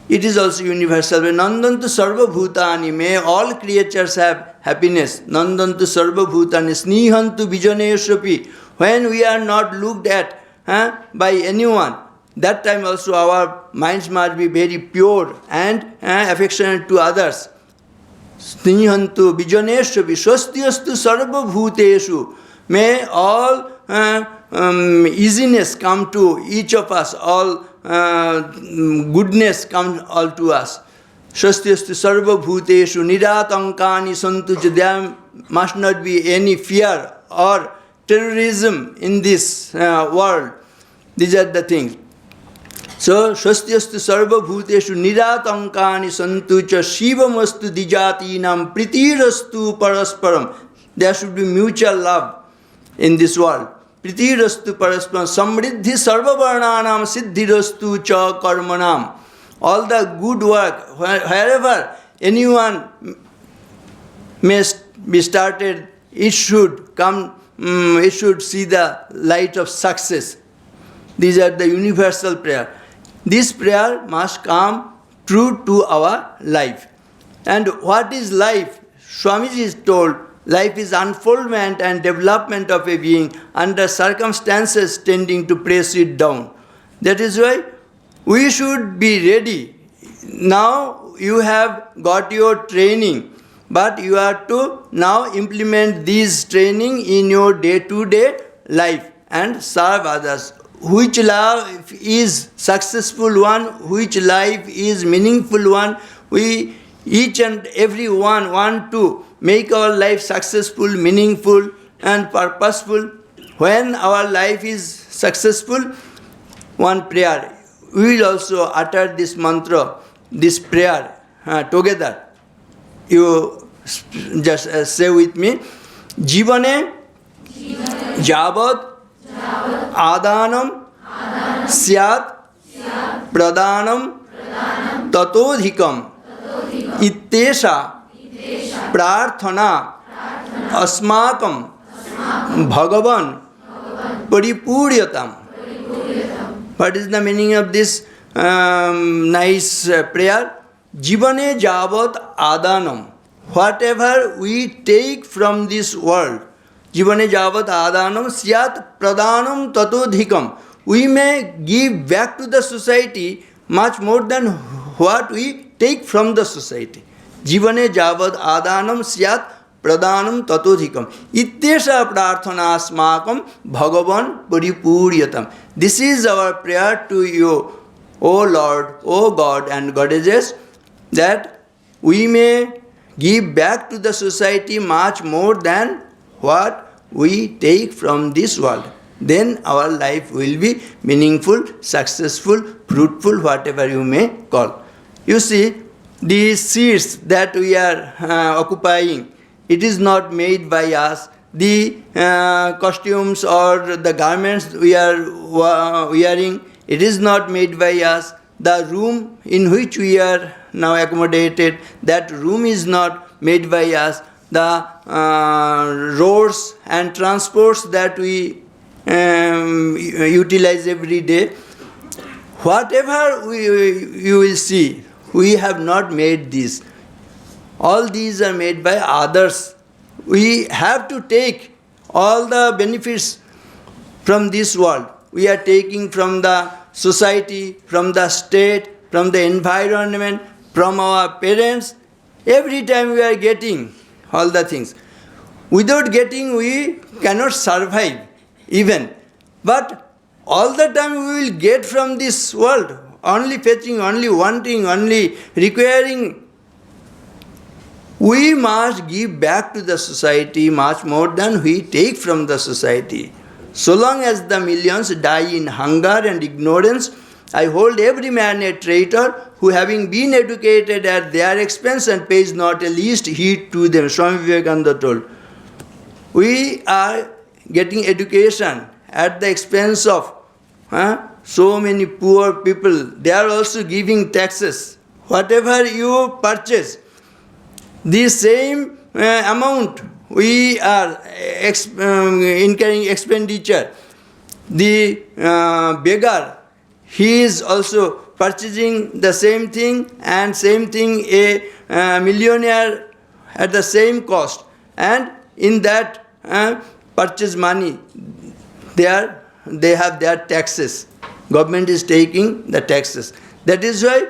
It is also universal. Nandantu sarva bhutani, may all creatures have happiness. Nandantu sarva bhutani snihantu vijaneshrapi. When we are not looked at by anyone, that time also our minds must be very pure and affectionate to others. Snihantu vijaneshrapi swastyastu sarva bhuteshu. May all easiness come to each of us, all goodness come all to us. Swastyastu sarva bhuteshu niratankani santuja. There must not be any fear or terrorism in this world. These are the things. So, swastyastu sarva bhuteshu niratankani santucha shivamastu dijatinam pritirastu parasparam. There should be mutual love in this world. Pritirastu parasparam samriddhi sarva varnanam siddhirastu cha karmanam. All the good work, wherever anyone may be started, it should come. It should see the light of success. These are the universal prayer. This prayer must come true to our life. And what is life? Swamiji is told, life is unfoldment and development of a being under circumstances tending to press it down. That is why we should be ready. Now you have got your training. But you are to now implement this training in your day-to-day life and serve others. Which life is successful one, which life is meaningful one. We each and every one want to make our life successful, meaningful and purposeful. When our life is successful, one prayer. We will also utter this mantra, this prayer together. You just say with me. Jivane javat adanam syat pradanam tatodhikam ittesha prarthana asmakam bhagavan paripuryatam. What is the meaning of this nice prayer? Jivane javat adanam. Whatever we take from this world, Jivane javat adanam syat pradanam tatodhikam. We may give back to the society much more than what we take from the society. Jivane javat adanam syat pradanam tatodhikam. Ittesha prarthana asmakam bhagavan paripuryatam. This is our prayer to you, O Lord, O God and Goddesses, that we may give back to the society much more than what we take from this world. Then our life will be meaningful, successful, fruitful, whatever you may call. You see, these seats that we are occupying, it is not made by us. The costumes or the garments we are wearing, it is not made by us. The room in which we are now accommodated, that room is not made by us. The roads and transports that we utilize every day, whatever you will see, we have not made this. All these are made by others. We have to take all the benefits from this world. We are taking from the society, from the state, from the environment, from our parents. Every time we are getting all the things. Without getting, we cannot survive even. But all the time we will get from this world, only fetching, only wanting, only requiring. We must give back to the society much more than we take from the society. So long as the millions die in hunger and ignorance, I hold every man a traitor who, having been educated at their expense and pays not a least heed to them. Swami Vivekananda told. We are getting education at the expense of so many poor people, they are also giving taxes. Whatever you purchase, the same amount we are incurring expenditure. The beggar, he is also purchasing the same thing, and same thing a millionaire at the same cost, and in that purchase money they have their taxes. Government is taking the taxes. That is why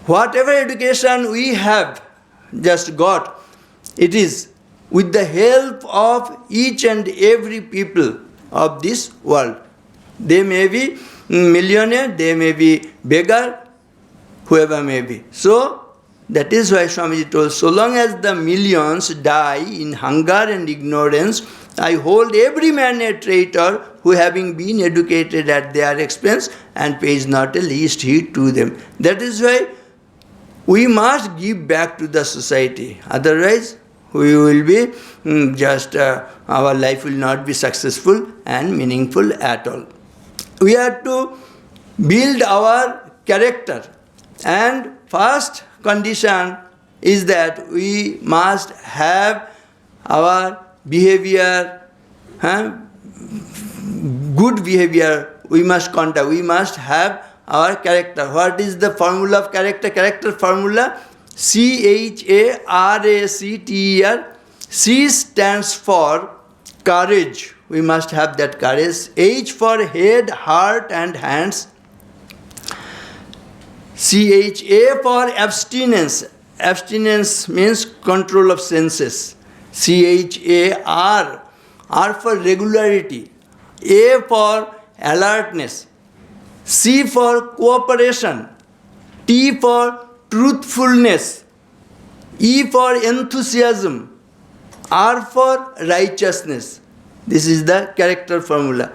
whatever education we have just got, it is with the help of each and every people of this world. They may be millionaire, they may be beggar, whoever may be. So that is why Swamiji told, so long as the millions die in hunger and ignorance, I hold every man a traitor who having been educated at their expense and pays not a least heed to them. That is why we must give back to the society. Otherwise, we will be our life will not be successful and meaningful at all. We have to build our character, and first condition is that we must have our behavior, good behavior we must conduct. We must have our character. What is the formula of character? Character formula, CHARACTER. C stands for courage. We must have that courage. H for head, heart and hands. CHA for abstinence. Abstinence means control of senses. CHAR. R for regularity. A for alertness. C for cooperation. T for truthfulness. E for enthusiasm. R for righteousness. This is the character formula.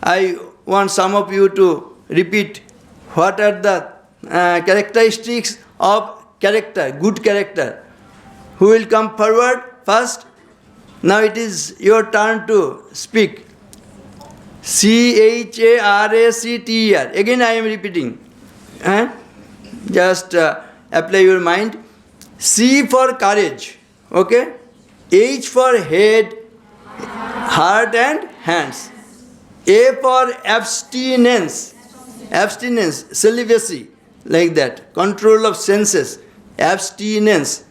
I want some of you to repeat what are the characteristics of character, good character. Who will come forward first? Now it is your turn to speak. CHARACTER. Again I am repeating. Just apply your mind. C for courage. Okay? H for head, heart and hands. A for abstinence. Abstinence, celibacy, like that. Control of senses. Abstinence.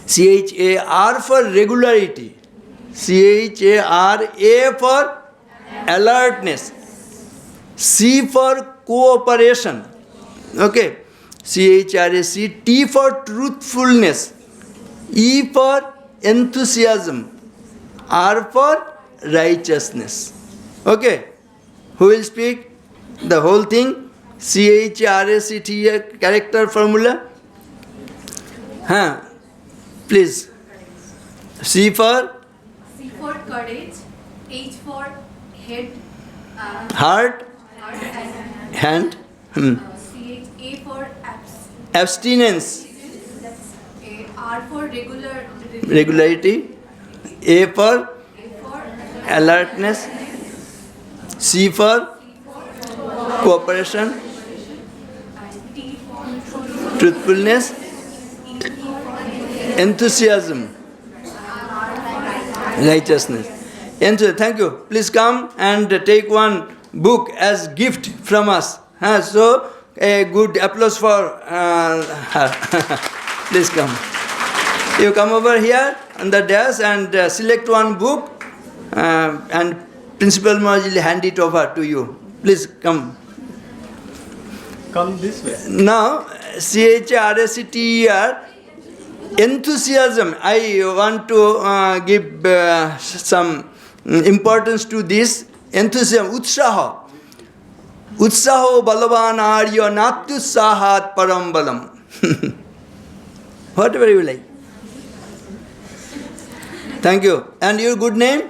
CHAR for regularity. CHARA for alertness. C for cooperation. Okay. CHRAC. T for truthfulness. E for enthusiasm. R for righteousness. Okay. Who will speak the whole thing? CHRACT character formula. Please. C for courage. H for head. Heart. Hand. CHA for abstinence. R for regularity. A for alertness. C for cooperation. Truthfulness. Enthusiasm. Righteousness. Thank you. Please come and take one book as gift from us. So a good applause for her. Please come. You come over here on the desk and select one book, and Principal Maharaj will hand it over to you. Please come. Come this way. Now, CHRACTER, enthusiasm. I want to give some importance to this. Enthusiasm, utsaha. Utsaho balavan arya natyusahat param balam. Whatever you like. Thank you. And your good name?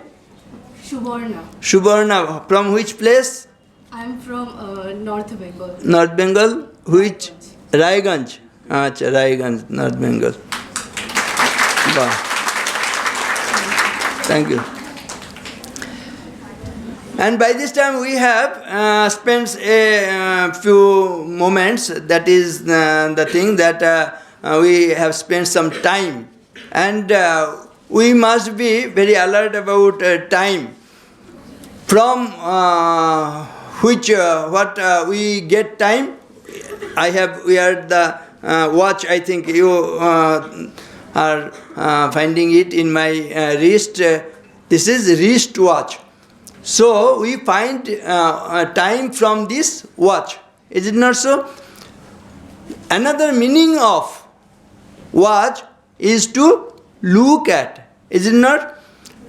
Shubarna. Shubarna. From which place? I am from North Bengal. North Bengal? Which? Raiganj. Acha, Raiganj, North Bengal. Wow. Thank you. And by this time we have spent a few moments, that is the thing that we have spent some time. And we must be very alert about time. From what we get time, we are the watch, I think you are finding it in my wrist. This is wrist watch. So we find time from this watch. Is it not so? Another meaning of watch is to look at. Is it not?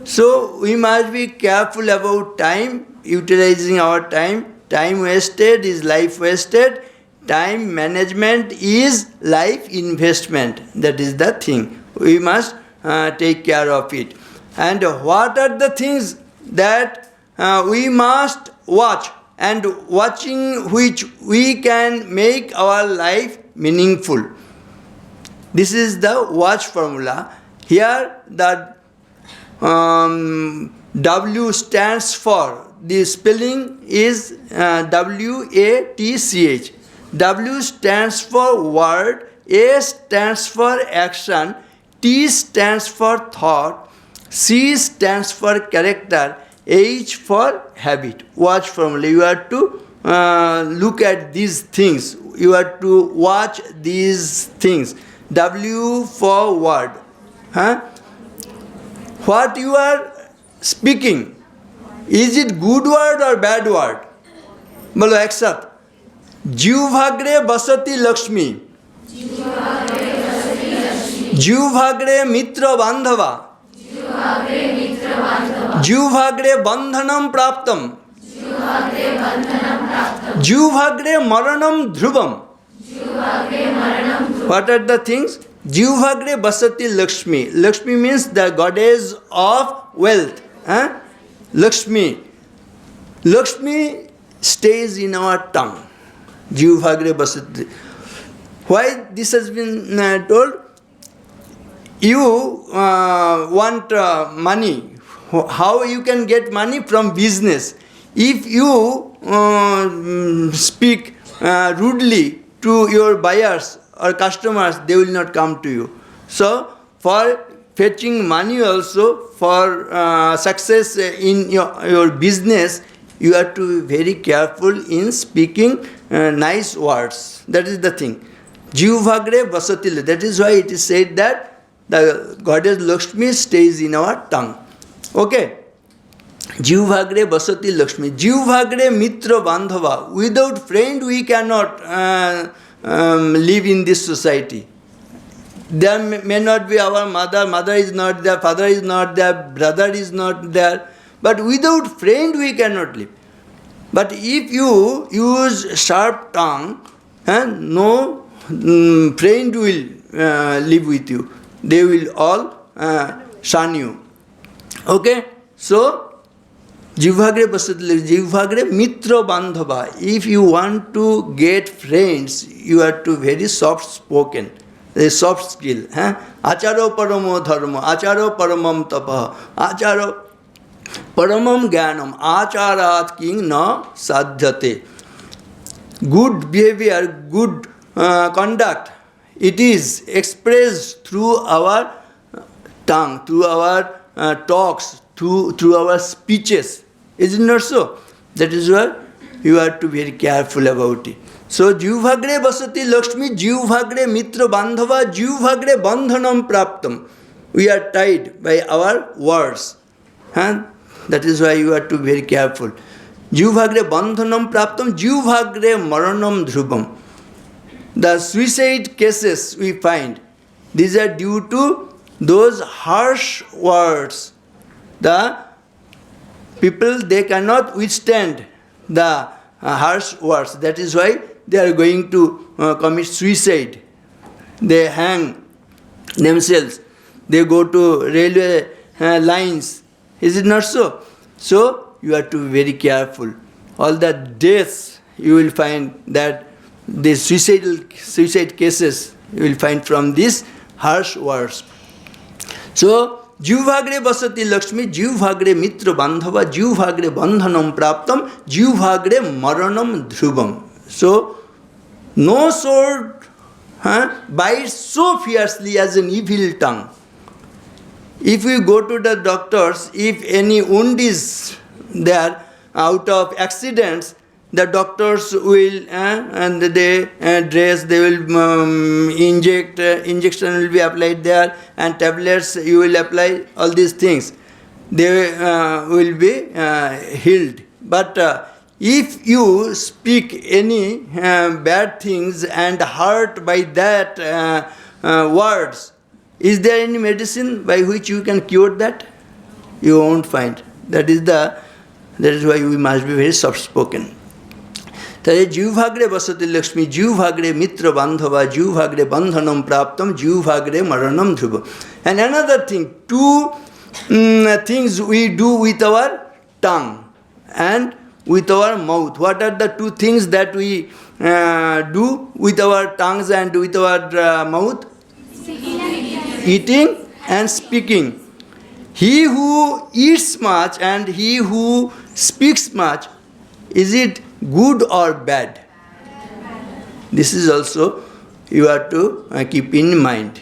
So we must be careful about time, utilizing our time. Time wasted is life wasted. Time management is life investment. That is the thing. We must take care of it. And what are the things that we must watch, and watching which we can make our life meaningful? This is the watch formula. Here the W stands for, the spelling is WATCH. W stands for word, A stands for action, T stands for thought, C stands for character, H for habit. Watch formula. You have to look at these things. You have to watch these things. W for word. What you are speaking, is it good word or bad word? Bolo accept. Jivagre basati Lakshmi. Jivagre mitra bandhava. Jivagre bandhanam praptam. Jivagre maranam dhruvam. What are the things? Jivagre basati Lakshmi. Lakshmi means the goddess of wealth. Lakshmi. Lakshmi stays in our tongue. Jivagre basati. Why this has been told? You want money. How you can get money? From business. If you speak rudely to your buyers or customers, they will not come to you. So, for fetching money also, for success in your business, you have to be very careful in speaking nice words. That is the thing. Jivagre vasatila. That is why it is said that the goddess Lakshmi stays in our tongue. Okay. Jivagre basati Lakshmi. Jivagre mitra bandhava. Without friend we cannot live in this society. There may not be our mother is not there, father is not there, brother is not there. But without friend we cannot live. But if you use sharp tongue, no friend will live with you. They will all shun you. Okay? So, Jivagre basatile, Jivagre mitra bandhava. If you want to get friends, you have to very soft spoken. A soft skill. Acharo paramo dharma, acharo paramam tapa, acharo paramam jnanam, acharat king na sadhyate. Good behavior, good conduct, it is expressed through our tongue, through our talks, through our speeches. Is it not so? That is why you have to be very careful about it. So, Jivagre basati Lakshmi, Jivagre mitra bandhava, Jivagre bandhanam praptam. We are tied by our words. That is why you have to be very careful. Jivagre bandhanam praptam, Jivagre maranam dhrubam. The suicide cases we find, these are due to those harsh words. The people, they cannot withstand the harsh words. That is why they are going to commit suicide. They hang themselves. They go to railway lines. Is it not so? So, you have to be very careful. All the deaths, you will find that the suicide cases, you will find from these harsh words. So, जीवभाग्रे बसति Lakshmi, जीवभाग्रे Mitra बांधवा, जीवभाग्रे बंधनम प्राप्तम, जीवभाग्रे मरणम ध्रुवम. So, no sword bites so fiercely as an evil tongue. If we go to the doctors, if any wound is there out of accidents, the doctors will and they dress, they will inject, injection will be applied there, and tablets you will apply, all these things. They will be healed. But if you speak any bad things and hurt by that words, is there any medicine by which you can cure that? You won't find. That is why we must be very soft spoken. जीवभाग्रे बसति Lakshmi, जीवभाग्रे Mitra बांधवा, जीवभाग्रे बंधनम प्राप्तम, जीवभाग्रे मरणम Dhruv. And another thing, two things we do with our tongue and with our mouth. What are the two things that we do with our tongues and with our mouth? Eating and speaking. He who eats much and he who speaks much, is it good or bad? This is also you have to keep in mind.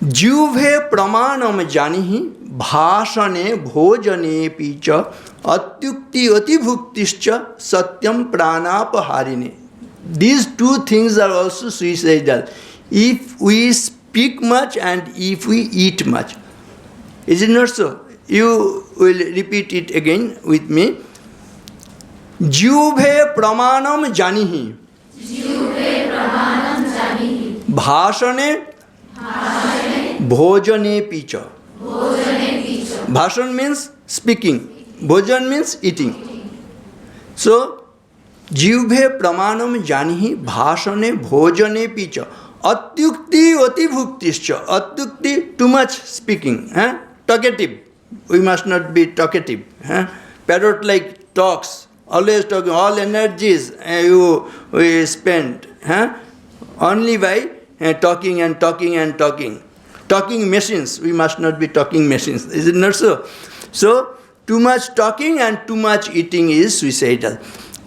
जीवे प्रमाणम जानिहि, भाषणे भोजने पीच, अत्युक्ति अतिभुक्तिश्च सत्यम प्राणापहारिणे. These two things are also suicidal. If we speak much and if we eat much. Is it not so? You will repeat it again with me. जीवे प्रमाणम जानिहि, भाषणे भोजने peach. Bhashan means speaking, bhojan means eating. So, जीवे प्रमाणम जानिहि, भाषणे भोजने पीच, अत्युक्ति अतिभुक्तिश्च. Atyukti, too much speaking, talkative. We must not be talkative. Parrot like talks, always talking, all energies we spend only by talking and talking and talking. Talking machines, we must not be talking machines. Is it not so? So, too much talking and too much eating is suicidal.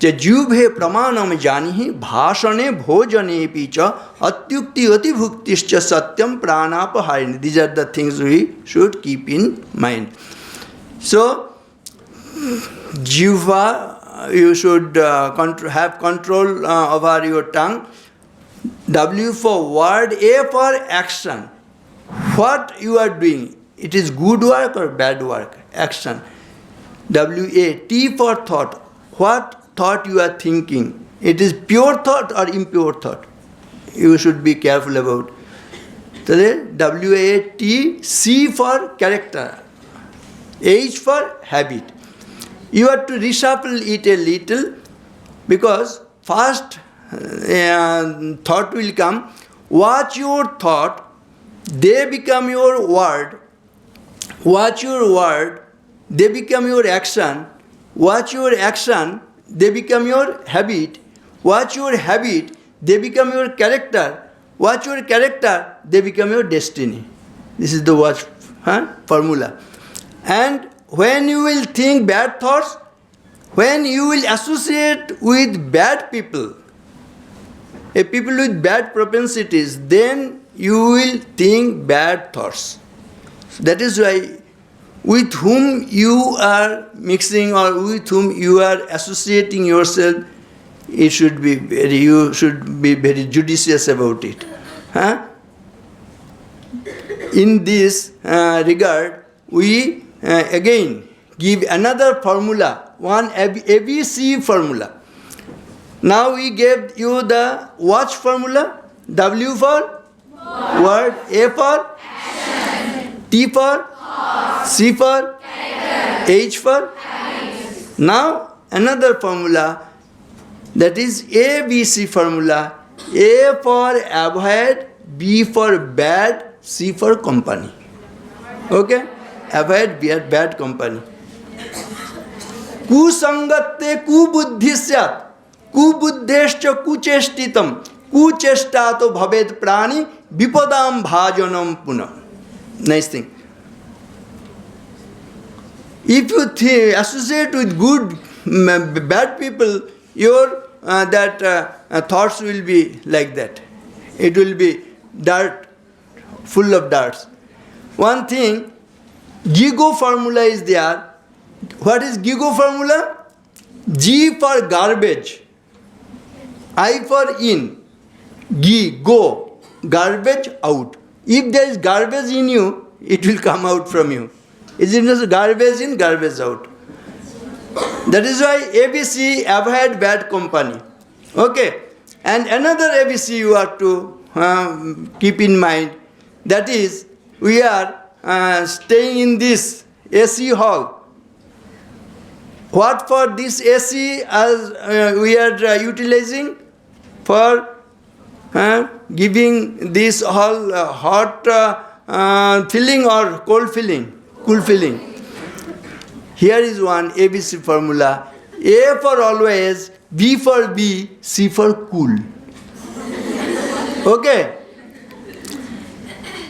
जीवे प्रमाणम जानिहि, भाषणे भोजने पीच, अत्युक्ति अतिभुक्तिश्च सत्यम प्राणापहारिणे. These are the things we should keep in mind. So, jiva, you should have control over your tongue. W for word, A for action. What you are doing, it is good work or bad work? Action. W-A. T for thought. What thought you are thinking? It is pure thought or impure thought? You should be careful about. W-A-T. C for character. H for habit. You have to reshuffle it a little, because first thought will come. Watch your thought, they become your word. Watch your word, they become your action. Watch your action, they become your habit. Watch your habit, they become your character. Watch your character, they become your destiny. This is the watch formula. And when you will think bad thoughts, when you will associate with bad people, people with bad propensities, then you will think bad thoughts. That is why with whom you are mixing or with whom you are associating yourself, you should be very judicious about it. In this regard, we again give another formula, one ABC formula. Now we gave you the watch formula. W for word, A for action, T for thought, C for character, H for habits. Now another formula, that is ABC formula. A for avoid, B for bad, C for company. Okay? Avoid bad company. Kusangatte kubuddhisyat, kubuddhescha kucheshtitam, kucheshtato bhaved prani, vipadam bhajanam puna. Nice thing. If you associate with good, bad people, your thoughts will be like that. It will be dirt, full of darts. One thing, GIGO formula is there. What is GIGO formula? G for garbage, I for in, G, go, garbage out. If there is garbage in you, it will come out from you. Is it not garbage in, garbage out? That is why ABC, avoid bad company. Okay? And another ABC you have to keep in mind. That is, we are staying in this AC hall. What for this AC as we are utilizing? For giving this hall hot filling or cold filling? Cool filling. Here is one ABC formula. A for always, B for B, C for cool. Okay?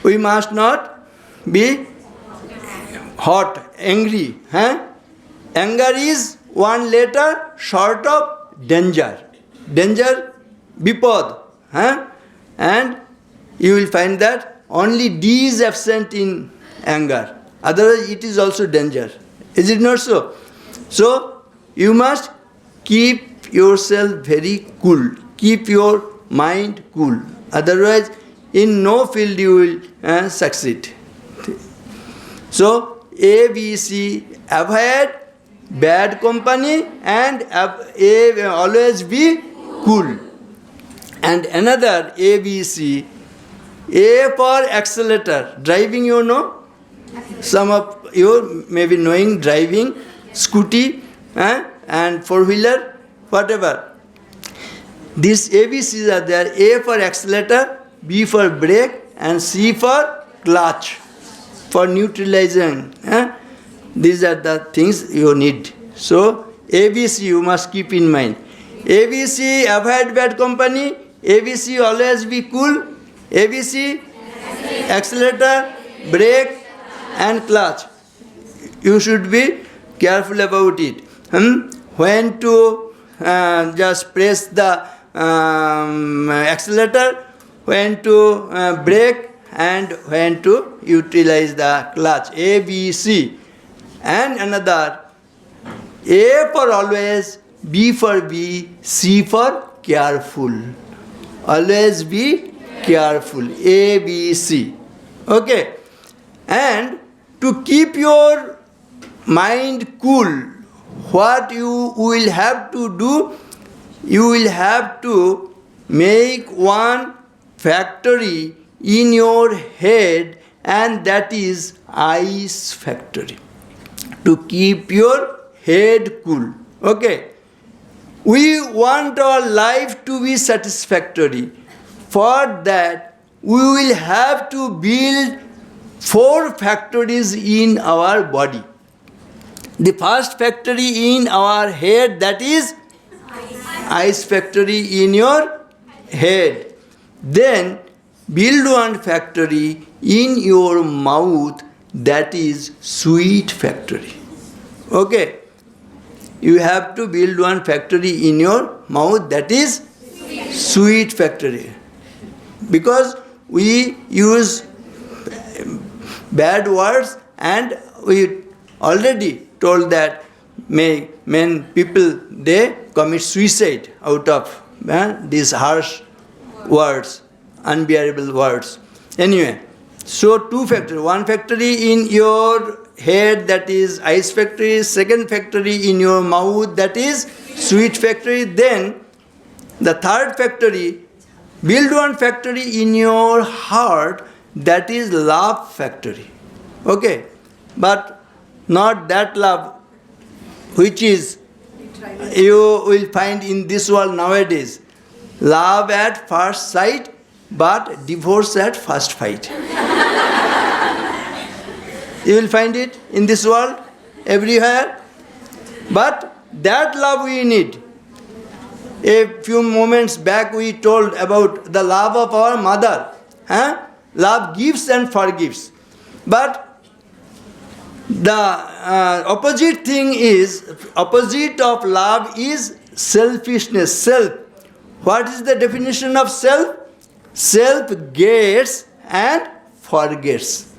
We must not be hot, angry. Anger is one letter short of danger. Danger, bipod. And you will find that only D is absent in anger. Otherwise, it is also danger. Is it not so? So, you must keep yourself very cool. Keep your mind cool. Otherwise, in no field you will succeed. So, A, B, C, avoid bad company and always be cool. And another A, B, C, A for accelerator. Driving, you know. Some of you may be knowing driving, scooty, and four-wheeler, whatever. These ABCs are there. A for accelerator, B for brake, and C for clutch, for neutralizing. These are the things you need. So, ABC you must keep in mind. ABC, avoid bad company. ABC, always be cool. ABC, accelerator, brake, and clutch. You should be careful about it. When to just press the accelerator, when to brake, and when to utilize the clutch. A, B, C. And another, A for always, B for B, C for careful. Always be careful. A, B, C. Okay. And to keep your mind cool, what you will have to do, you will have to make one factory in your head, and that is ice factory. To keep your head cool. Okay. We want our life to be satisfactory. For that, we will have to build 4 factories in our body. The first factory in our head, that is ice factory in your head. Then build one factory in your mouth, that is sweet factory. Okay. You have to build one factory in your mouth, that is sweet factory. Because we use bad words, and we already told that many people, they commit suicide out of these harsh words, unbearable words. Anyway, so 2 factories. One factory in your head, that is ice factory. Second factory in your mouth, that is sweet factory. Then the third factory, build one factory in your heart, that is love factory. Okay. But not that love which is you will find in this world nowadays. Love at first sight, but divorce at first fight. You will find it in this world, everywhere. But that love we need. A few moments back we told about the love of our mother. Love gives and forgives. But the opposite of love is selfishness, self. What is the definition of self? Self gets and forgets.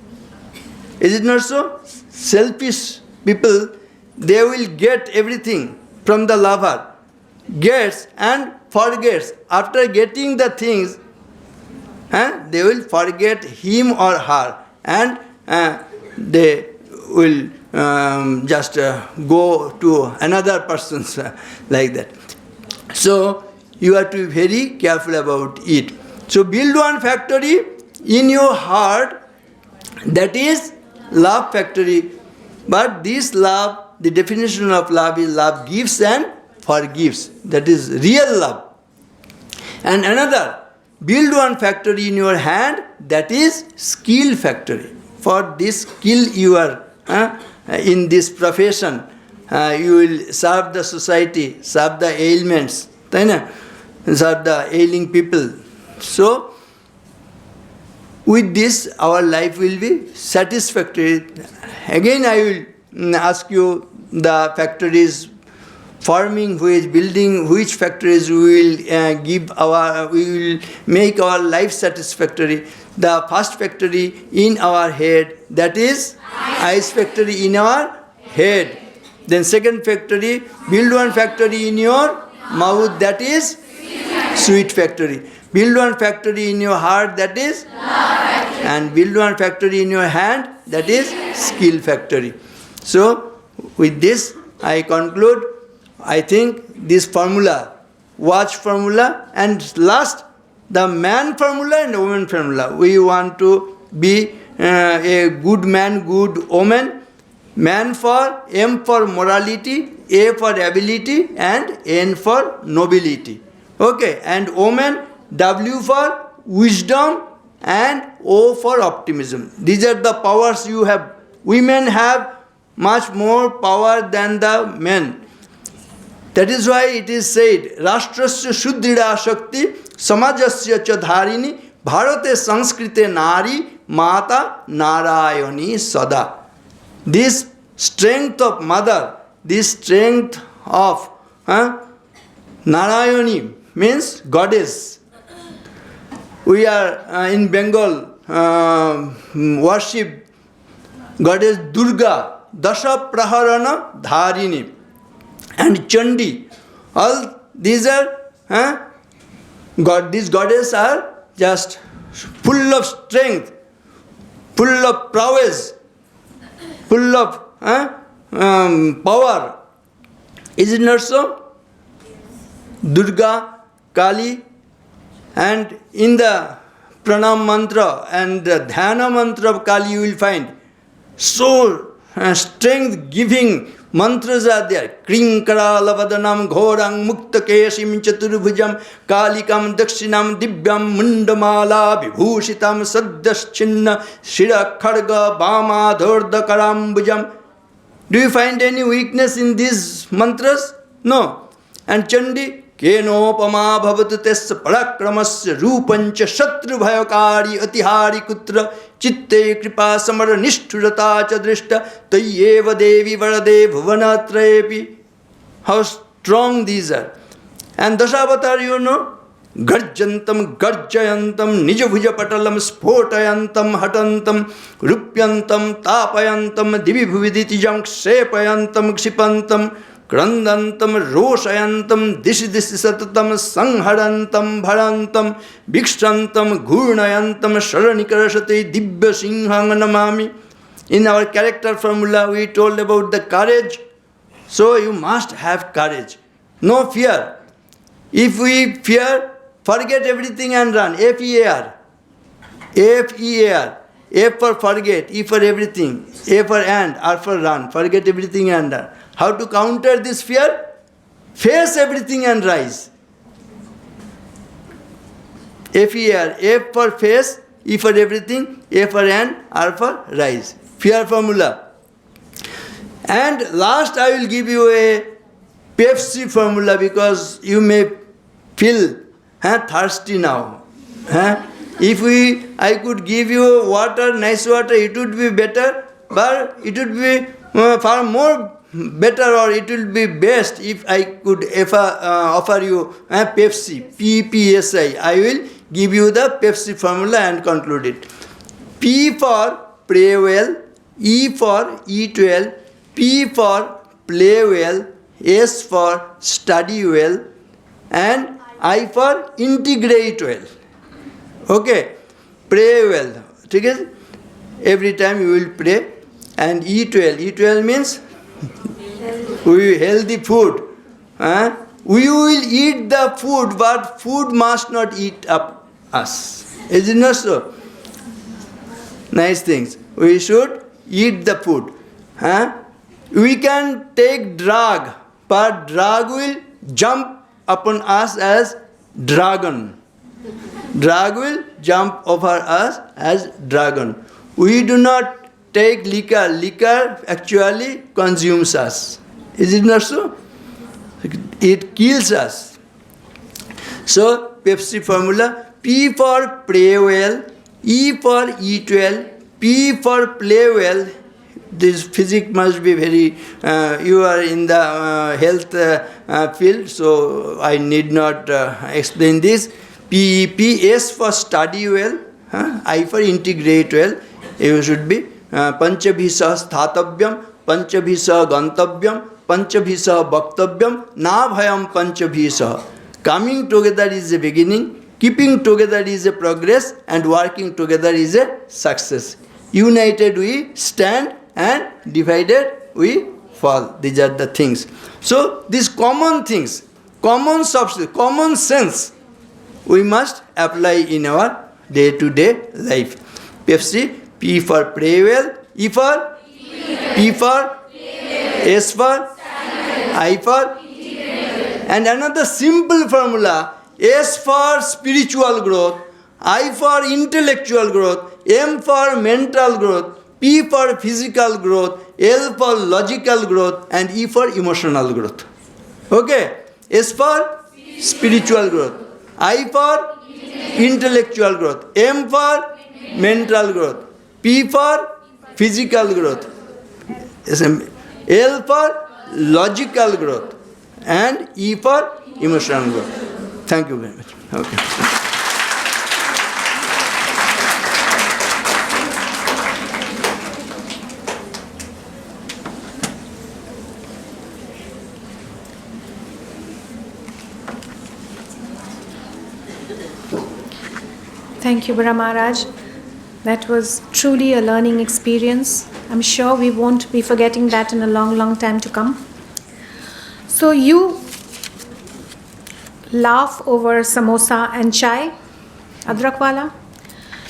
Is it not so? Selfish people, they will get everything from the lover, gets and forgets. After getting the things, they will forget him or her, and they will just go to another person's like that. So you have to be very careful about it. So build one factory in your heart, that is love factory. But this love, the definition of love is love gives and forgives. That is real love. And another, build one factory in your hand, that is skill factory. For this skill you are in this profession, you will serve the society, serve the ailments, serve the ailing people. So, with this, our life will be satisfactory. Again, I will ask you the factories forming, which building, which factories we will make our life satisfactory. The first factory in our head, that is eyes factory in our head. Then second factory, build one factory in your mouth, that is sweet factory. Build one factory in your heart, that is love factory. And build one factory in your hand, that is skill factory. So, with this, I conclude. I think this formula, watch formula, and last, the man formula and woman formula. We want to be a good man, good woman. Man for M for morality, A for ability, and N for nobility. Okay, and woman, W for wisdom, and O for optimism. These are the powers you have. Women have much more power than the men. That is why it is said, Rashtrasya Shuddhida Shakti Samajasya cha dharini Bharate Sanskrite Nari Mata Narayani Sada. This strength of mother, this strength of Narayani means goddess. We are in Bengal worship goddess Durga, Dasha Praharana Dharini, and Chandi. All these are these goddesses are just full of strength, full of prowess, full of power. Is it not so? Durga, Kali, and in the pranam mantra and the dhyana mantra of Kali you will find so strength giving mantras are there. Krinkara lavadanam ghorang mukta keshim chaturbhujam kalikam dakshinam divyam mundamala vibhushitam saddaschinna shira kharga bama dharda karambujam. Do you find any weakness in these mantras? No. And Chandi, Kenopama bhavatu tesya parakramasya rupancha shatru bhayakari atihari kutra chitte kripa samara nishthurata cha drishta tayyeva devi varade bhuvanatrepi. How strong these are. And Dasavatar, you know, Garjantam, Garjayantam, Nijabhuja Patalam, Spotayantam, Hatantam, Rupyantam, Tapayantam, Divibhuviditijam, Kshepayantam, Kshipantam, Krandantam, Roshayantam, Dishi Satatam, Sangharantam, Bharantam, Bhikshtantam, Gurnayantam, Sharanikarashate, Dibya Singhang Namami. In our character formula, we told about the courage. So you must have courage. No fear. If we fear, forget everything and run. F-E-A-R. F-E-A-R. F for forget, E for everything, A for and, R for run. Forget everything and run. How to counter this fear? Face everything and rise. F-E-A-R. F for face, E for everything, A for and, R for rise. Fear formula. And last I will give you a Pepsi formula because you may feel thirsty now. If I could give you water, nice water, it would be better, but it would be far more better, or it will be best if I could offer you Pepsi, PPSI. I will give you the Pepsi formula and conclude it. P for pray well, E for eat well, P for play well, S for study well, and I for integrate well. Okay, pray well. Okay? Every time you will pray, and eat well. Eat well means we healthy food. We will eat the food, but food must not eat up us. Is it not so? Nice things. We should eat the food. We can take drug, but drug will jump upon us as dragon. Drug will jump over us as dragon. We do not take liquor. Liquor actually consumes us. Is it not so? It kills us. So, Pepsi formula, P for pray well, E for eat well, P for play well. This physics must be very, you are in the health field, so I need not explain this. P, S for study well, I for integrate well. You should be Panchabhisa Sthathavyam, Panchabhisa Gantavyam, Panchabhisa Bhaktavyam, Na Bhayam Panchabhisa. Coming together is a beginning, keeping together is a progress, and working together is a success. United we stand, and divided we fall. These are the things. So these common things, common substance, common sense, we must apply in our day-to-day life. Pepsi, P for pray well, E for P for S for I for, and another simple formula, S for spiritual growth, I for intellectual growth, M for mental growth, P for physical growth, L for logical growth, and E for emotional growth. Okay? S for spiritual growth, I for intellectual growth, M for mental growth, P for physical growth, L for logical growth, and E for emotional growth. Thank you very much. Okay. Thank you, Bara Maharaj. That was truly a learning experience. I'm sure we won't be forgetting that in a long, long time to come. So you laugh over samosa and chai, adrakwala.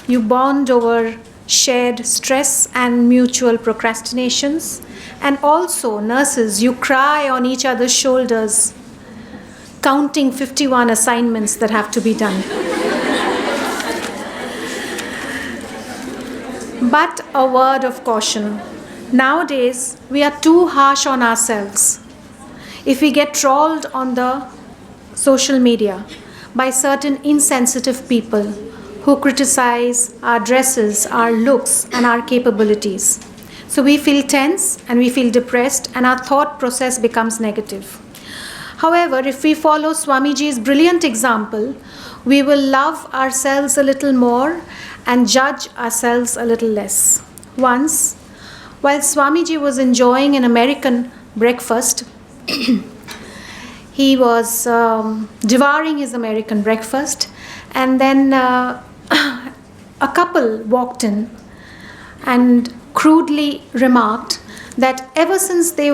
You bond over shared stress and mutual procrastinations. And also, nurses, you cry on each other's shoulders, counting 51 assignments that have to be done. But a word of caution. Nowadays, we are too harsh on ourselves. If we get trolled on the social media by certain insensitive people who criticize our dresses, our looks, and our capabilities, so we feel tense and we feel depressed, and our thought process becomes negative. However, if we follow Swamiji's brilliant example, we will love ourselves a little more and judge ourselves a little less. Once, while Swamiji was enjoying an American breakfast, he was devouring his American breakfast, and then a couple walked in and crudely remarked that ever since they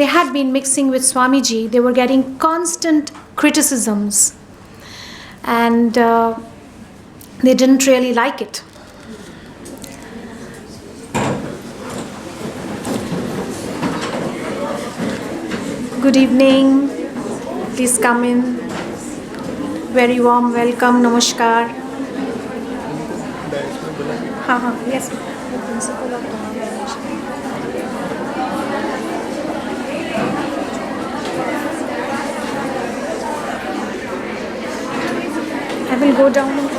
had been mixing with Swamiji, they were getting constant criticisms, and they didn't really like it. Good evening. Please come in. Very warm welcome. Namaskar. Yes. I will go down.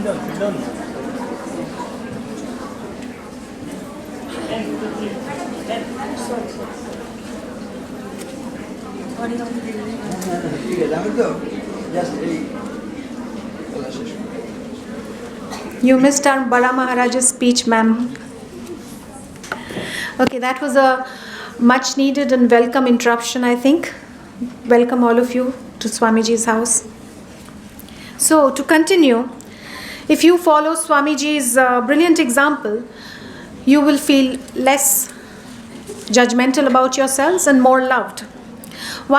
down, sit down. ঠিক আছে আমি তো just এই বলা শেষ করব। You missed our Bada Maharaj's speech, ma'am. Okay, that was a much needed and welcome interruption, I think. Welcome all of you to Swamiji's house. So, to continue, if you follow Swamiji's brilliant example, you will feel less judgmental about yourselves and more loved.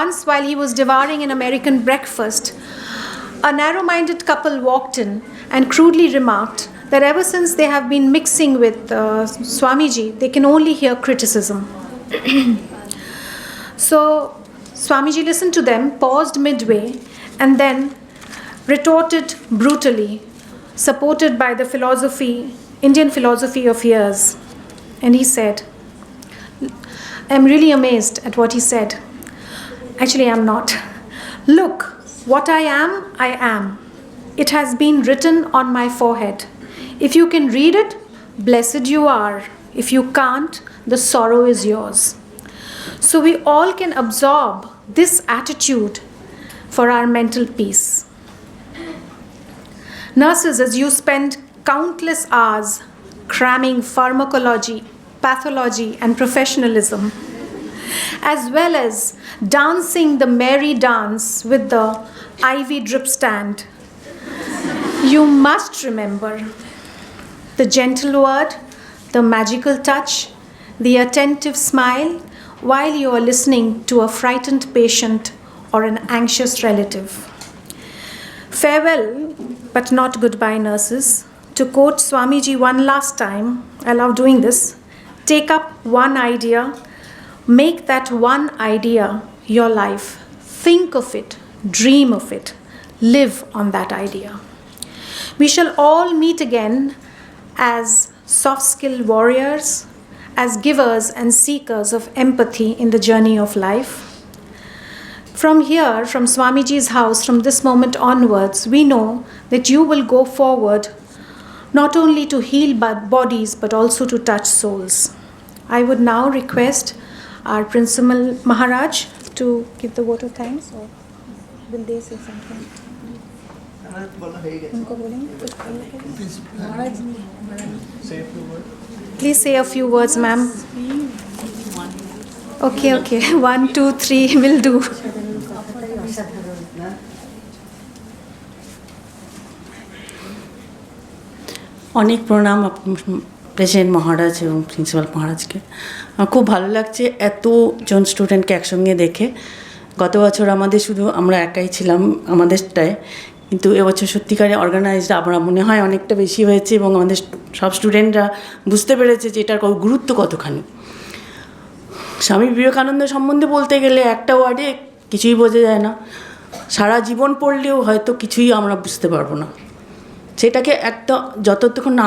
Once, while he was devouring an American breakfast, a narrow-minded couple walked in and crudely remarked that ever since they have been mixing with Swamiji, they can only hear criticism. So, Swamiji listened to them, paused midway, and then retorted brutally, supported by the Indian philosophy of years. And he said, I'm really amazed at what he said. Actually, I'm not. Look, what I am. It has been written on my forehead. If you can read it, blessed you are. If you can't, the sorrow is yours. So we all can absorb this attitude for our mental peace. Nurses, as you spend countless hours cramming pharmacology, pathology, and professionalism, as well as dancing the merry dance with the IV drip stand, you must remember the gentle word, the magical touch, the attentive smile while you are listening to a frightened patient or an anxious relative. Farewell, but not goodbye, nurses. To quote Swamiji one last time, I love doing this, take up one idea, make that one idea your life. Think of it, dream of it, live on that idea. We shall all meet again as soft skill warriors, as givers and seekers of empathy in the journey of life. From here, from Swamiji's house, from this moment onwards, we know that you will go forward not only to heal bodies but also to touch souls. I would now request our Principal Maharaj to give the vote of thanks, or will they say something? Say a few words. Please say a few words, ma'am. Okay. 1, 2, 3 will do. অনেক প্রণাম president মহারাজ এবং principal মহারাজকে। আমার খুব ভালো লাগছে এতজন স্টুডেন্টকে একসঙ্গে দেখে। গত বছর আমাদের শুধু আমরা একাই ছিলাম আমাদেরটায়, কিন্তু এবছর সত্যিকারে অর্গানাইজড আমরা মনে হয় অনেকটা বেশি হয়েছে এবং আমাদের সব স্টুডেন্টরা বুঝতে পেরেছে যে এটার গুরুত্ব কতখানি। স্বামী বিবেকানন্দ সম্বন্ধে বলতে গেলে একটা ওয়ার্ডে কিছুই বোঝা যায় না, সারা জীবন পড়লেও হয়তো কিছুই আমরা বুঝতে পারবো না। সেটাকে একটা যতক্ষণ না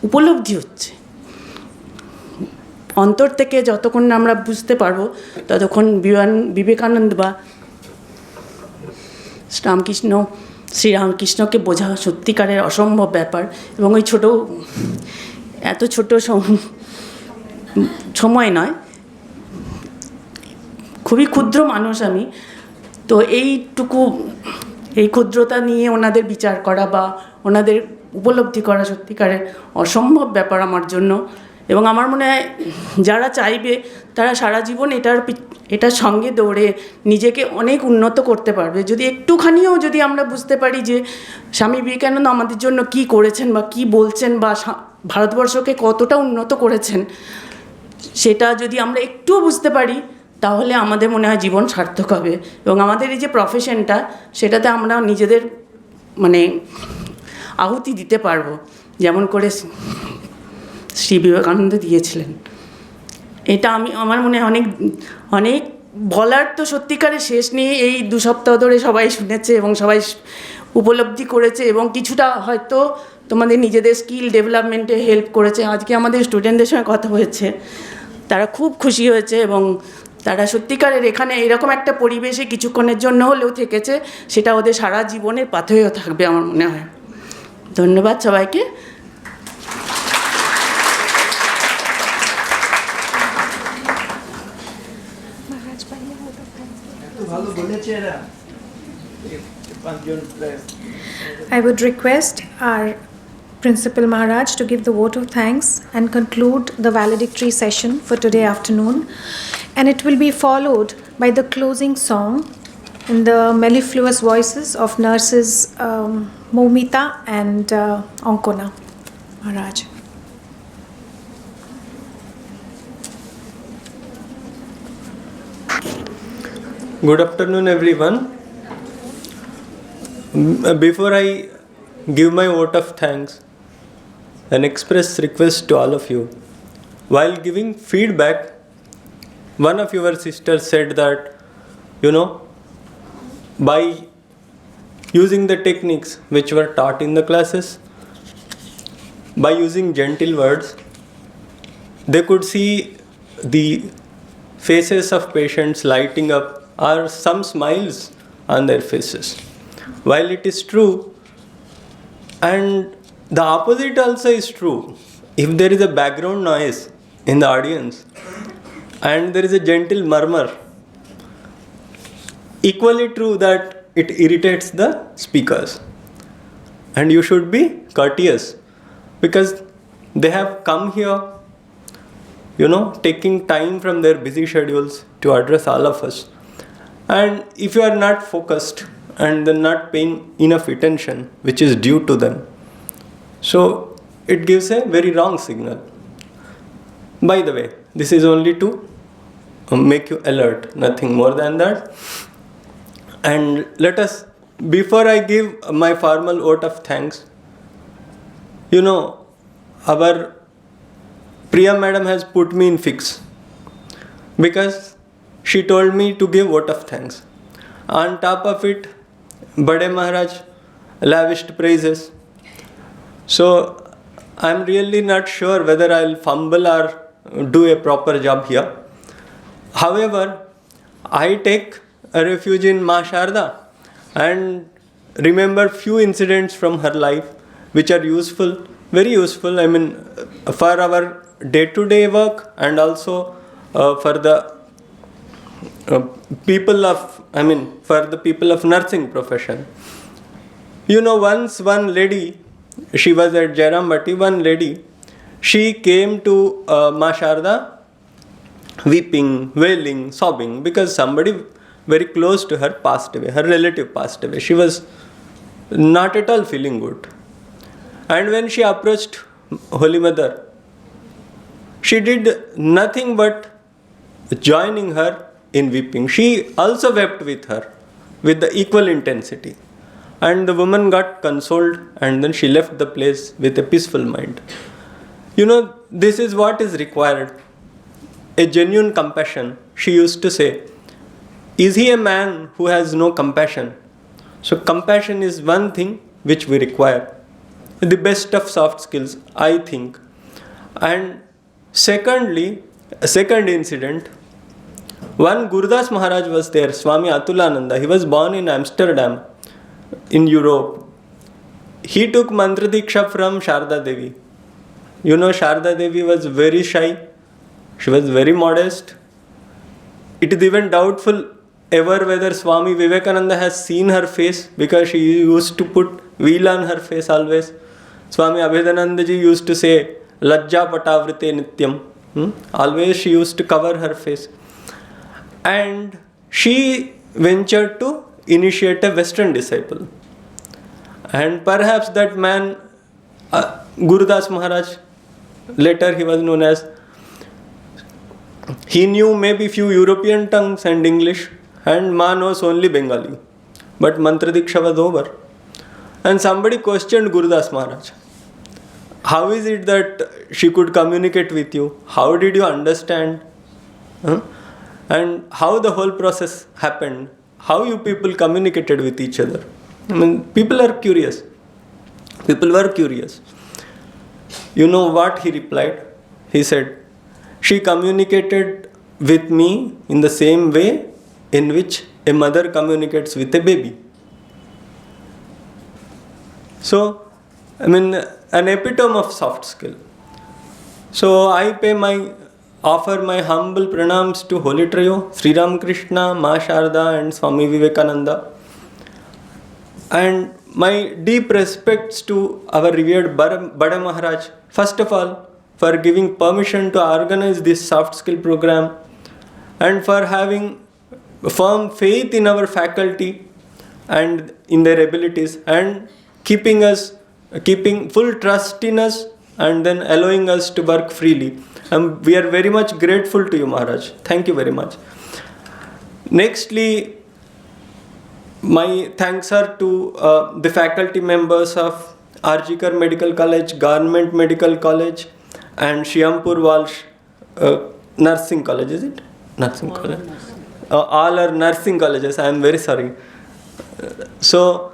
উপলব্ধি হচ্ছে অন্তর থেকে, যতক্ষণ না আমরা বুঝতে পারবো ততক্ষণ বিবেকানন্দ বা শ্রীরামকৃষ্ণকে বোঝা সত্যিকারের অসম্ভব ব্যাপার। এবং ওই এত ছোট সময় নয়, খুবই ক্ষুদ্র মানুষ আমি, তো এই ক্ষুদ্রতা নিয়ে ওনাদের বিচার করা বা ওনাদের উপলব্ধি করা সত্যিকারের অসম্ভব ব্যাপার আমার জন্য। এবং আমার মনে হয় যারা চাইবে তারা সারা জীবন এটার সঙ্গে দৌড়ে নিজেকে অনেক উন্নত করতে পারবে। যদি একটুখানিও যদি আমরা বুঝতে পারি যে স্বামী বিবেকানন্দ আমাদের জন্য কি করেছেন বা কি বলছেন বা ভারতবর্ষকে কতটা উন্নত করেছেন, সেটা যদি আমরা একটুও বুঝতে পারি তাহলে আমাদের মনে হয় জীবন সার্থক হবে। এবং আমাদের এই যে প্রফেশনটা, সেটাতে আমরা নিজেদের আহুতি দিতে পারবো, যেমন করে শ্রী বিবেকানন্দ দিয়েছিলেন। এটা আমার মনে হয় অনেক বলার তো সত্যিকারের শেষ নেই। এই 2 সপ্তাহ ধরে সবাই শুনেছে এবং সবাই উপলব্ধি করেছে এবং কিছুটা হয়তো তোমাদের নিজেদের স্কিল ডেভেলপমেন্টে হেল্প করেছে। আজকে আমাদের স্টুডেন্টদের সঙ্গে কথা হয়েছে, তারা খুব খুশি হয়েছে এবং তারা সত্যিকারের এখানে এরকম একটা পরিবেশে কিছুক্ষণের জন্য হলেও থেকেছে, সেটা ওদের সারা জীবনের পাথেয় থাকবে আমার মনে হয়। ধন্যবাদ সবাইকে। I would request our Principal Maharaj to give the vote of thanks and conclude the valedictory session for today afternoon. And it will be followed by the closing song in the mellifluous voices of nurses Momita and Ankona. Maharaj. Good afternoon, everyone. Before I give my vote of thanks and express request to all of you, while giving feedback, one of your sisters said that, by using the techniques which were taught in the classes, by using gentle words, they could see the faces of patients lighting up or some smiles on their faces. While it is true, and the opposite also is true. If there is a background noise in the audience and there is a gentle murmur, equally true that it irritates the speakers. And you should be courteous because they have come here, taking time from their busy schedules to address all of us. And if you are not focused and then not paying enough attention, which is due to them, so it gives a very wrong signal. By the way, this is only to make you alert, nothing more than that. And let us, before I give my formal vote of thanks, our Priya madam has put me in fix because she told me to give vote of thanks. On top of it, Bade Maharaj lavished praises. So I'm really not sure whether I'll fumble or do a proper job here. However, I take a refuge in Ma Sharda and remember few incidents from her life which are useful, very useful, for our day-to-day work and also for the people of nursing profession. Once one lady, she was at Jairambati, one lady, she came to Ma Sharda weeping, wailing, sobbing because somebody very close to her passed away, her relative passed away. She was not at all feeling good. And when she approached Holy Mother, she did nothing but joining her in weeping. She also wept with her with the equal intensity. And the woman got consoled and then she left the place with a peaceful mind. This is what is required. A genuine compassion. She used to say, is he a man who has no compassion? So compassion is one thing which we require. The best of soft skills, I think. And secondly, a second incident, one Gurudas Maharaj was there, Swami Atulananda. He was born in Amsterdam, in Europe. He took Mantra Diksha from Sharda Devi. Sharda Devi was very shy. She was very modest. It is even doubtful ever whether Swami Vivekananda has seen her face because she used to put veil on her face always. Swami Abhedanandaji used to say, Lajja Patavrite Nityam. Always she used to cover her face. And she ventured to initiate a Western disciple. And perhaps that man, Gurudas Maharaj, later he was known as, he knew maybe few European tongues and English, and Ma knows only Bengali. But Mantra Diksha was over. And somebody questioned Gurudas Maharaj. How is it that she could communicate with you? How did you understand? And how the whole process happened? How you people communicated with each other? People are curious. People were curious. You know what he replied? He said, she communicated with me in the same way in which a mother communicates with a baby. So, I mean, an epitome of soft skill. So I offer my humble pranams to Holy Trio, Sri Ramakrishna, Ma Sharda and Swami Vivekananda. And my deep respects to our revered Bada Maharaj, first of all, for giving permission to organize this soft skill program and for having firm faith in our faculty and in their abilities and keeping full trust in us and then allowing us to work freely. We are very much grateful to you, Maharaj. Thank you very much. Nextly, my thanks are to the faculty members of Arjikar Medical College, Government Medical College and Shiampur Walsh Nursing College, is it? Nursing College. All are nursing colleges, I am very sorry. So,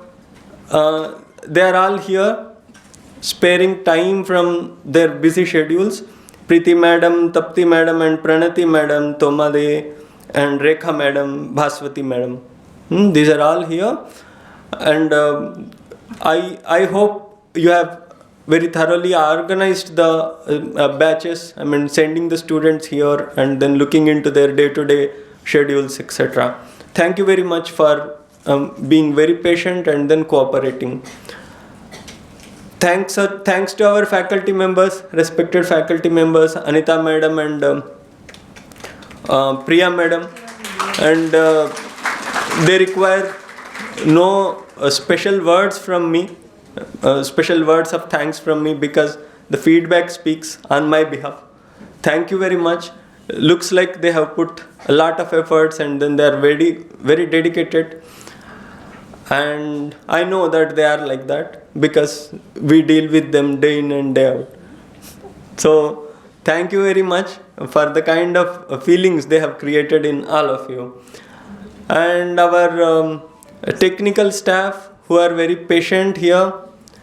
they are all here, sparing time from their busy schedules. Preeti Madam, Tapti Madam and Pranati Madam, Tomade and Rekha Madam, Bhaswati Madam. These are all here. And I hope you have very thoroughly organized the batches. I mean, sending the students here and then looking into their day-to-day schedules, etc. Thank you very much for being very patient and then cooperating. Thanks to our faculty members, respected faculty members, Anita Madam and Priya Madam. And they require no special words from me, special words of thanks from me, because the feedback speaks on my behalf. Thank you very much. Looks like they have put a lot of efforts and then they are very, very dedicated. And I know that they are like that because we deal with them day in and day out. So thank you very much for the kind of feelings they have created in all of you. And our technical staff who are very patient here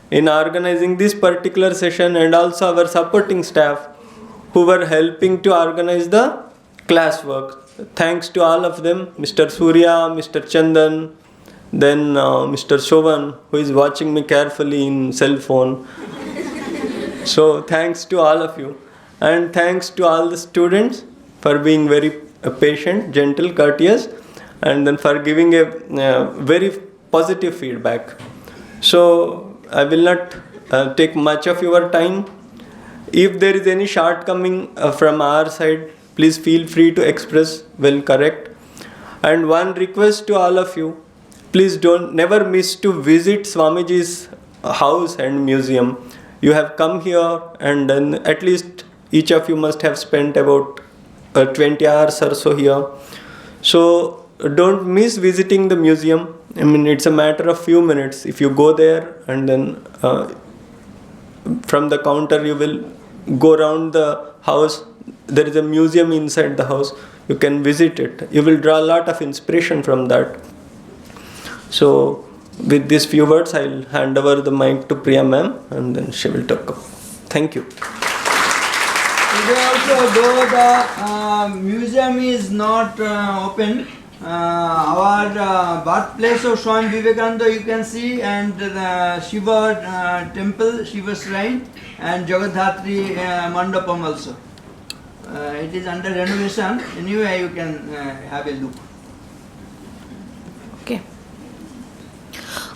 in organizing this particular session, and also our supporting staff who were helping to organize the classwork. Thanks to all of them, Mr. Surya, Mr. Chandan, then Mr. Shovan, who is watching me carefully in cell phone. So thanks to all of you. And thanks to all the students for being very patient, gentle, courteous, and then for giving a very positive feedback. So I will not take much of your time. If there is any shortcoming from our side, please feel free to express, we'll correct. And one request to all of you, please never miss to visit Swamiji's house and museum. You have come here and then at least each of you must have spent about 20 hours or so here. So don't miss visiting the museum. I mean, it's a matter of few minutes. If you go there and then from the counter you will go around the house. There is a museum inside the house. You can visit it. You will draw a lot of inspiration from that. So with these few words, I'll hand over the mic to Priya ma'am and then she will talk. Thank you. Today also, though the museum is not open, our birthplace of Swami Vivekananda you can see, and the Shiva temple, Shiva shrine, and Jagadhatri Mandapam also. It is under renovation. Anyway, you can have a look. Okay.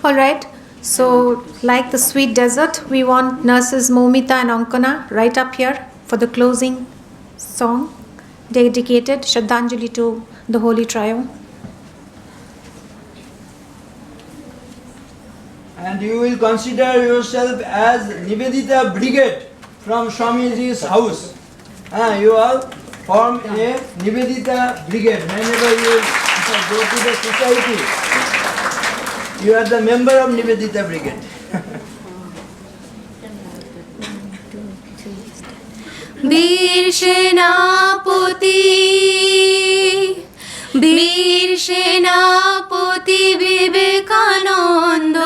All right. So, like the sweet desert, we want nurses Momita and Ankana right up here for the closing song dedicated Shraddhanjali to the Holy Trio. And you will consider yourself as Nivedita Brigade from Swamiji's house. You all form a Nivedita Brigade. Whenever you go to the society, you are the member of Nivedita Brigade. বীর সেনাপতি বিবেকানন্দ,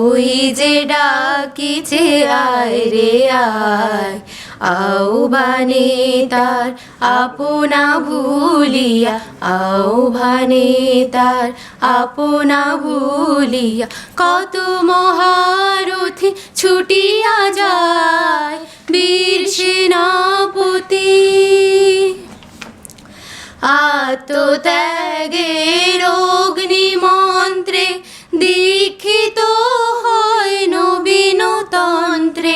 ওই যে ডাকিছে আয় রে আয়, আহ্বানে তার আপনা ভুলিয়া, আহ্বানে তার আপনা ভুলিয়া, কত মহারথী ছুটিয়া যায় বীর সেনাপতি। আত্মত্যাগের অগ্নিমন্ত্রে দীক্ষিত হয় নবীন তন্ত্রে,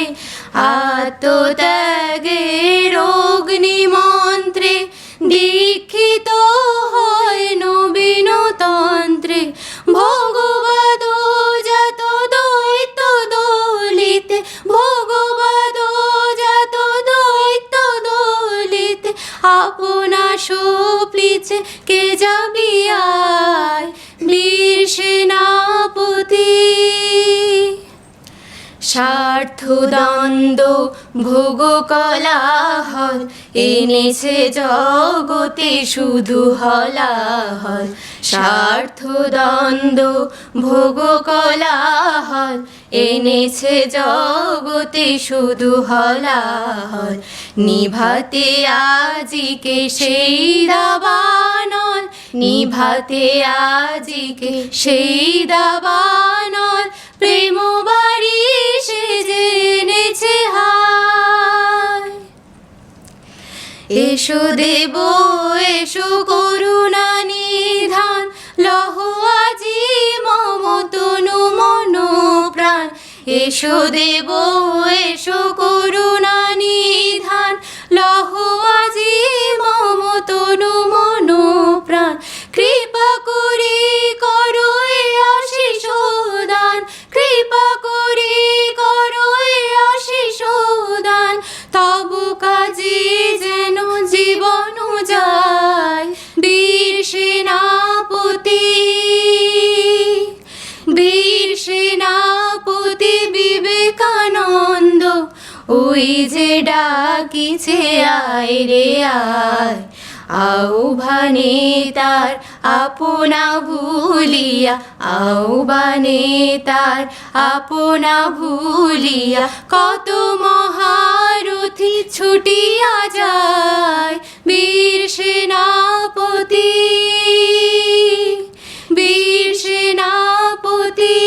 আত্মত্যাগের অগ্নিমন্ত্রে দীক্ষিত হয় নবীন তন্ত্রে, ভগবদ জাত দৈত্য দলিতে, ভগবদ জাত দৈত্য দলিতে, আপনা সপিছে কে যাবিয়ায় বীর সেনাপতি। স্বার্থদ্বন্দ্ব ভোগ কোলাহল এনেছে জগতে শুধু হলাহল, স্বার্থদ্বন্দ্ব ভোগ কোলাহল এনেছে জগতে শুধু হলাহল, নিভাতে আজিকে সেই দাবানল, নিভাতে আজিকে সেই দাবানল, প্রেম বাড়ি সে জেনেছে হায়। এসো দেব এসো করুণা নিধান, লহ আজি মম তনু মন প্রাণ, এসো দেব এসো করুণা নিধান, লহ আজি মম তনু মন প্রাণ, কৃপা করি করো এ আশিস দান, কৃপা করি করো এ আশিস দান, তব কাজে যেন জীবন যায় বীর সেনাপতি। বীর সেনাপতি বিবেকানন্দ ওই যে ডাকিছে আয় রে আয়, আহ্বানে তার আপনা ভুলিয়া, আহ্বানে তার আপনা ভুলিয়া, কত মহারথী ছুটিয়া যায় বীর সেনাপতি। বীর সেনাপতি,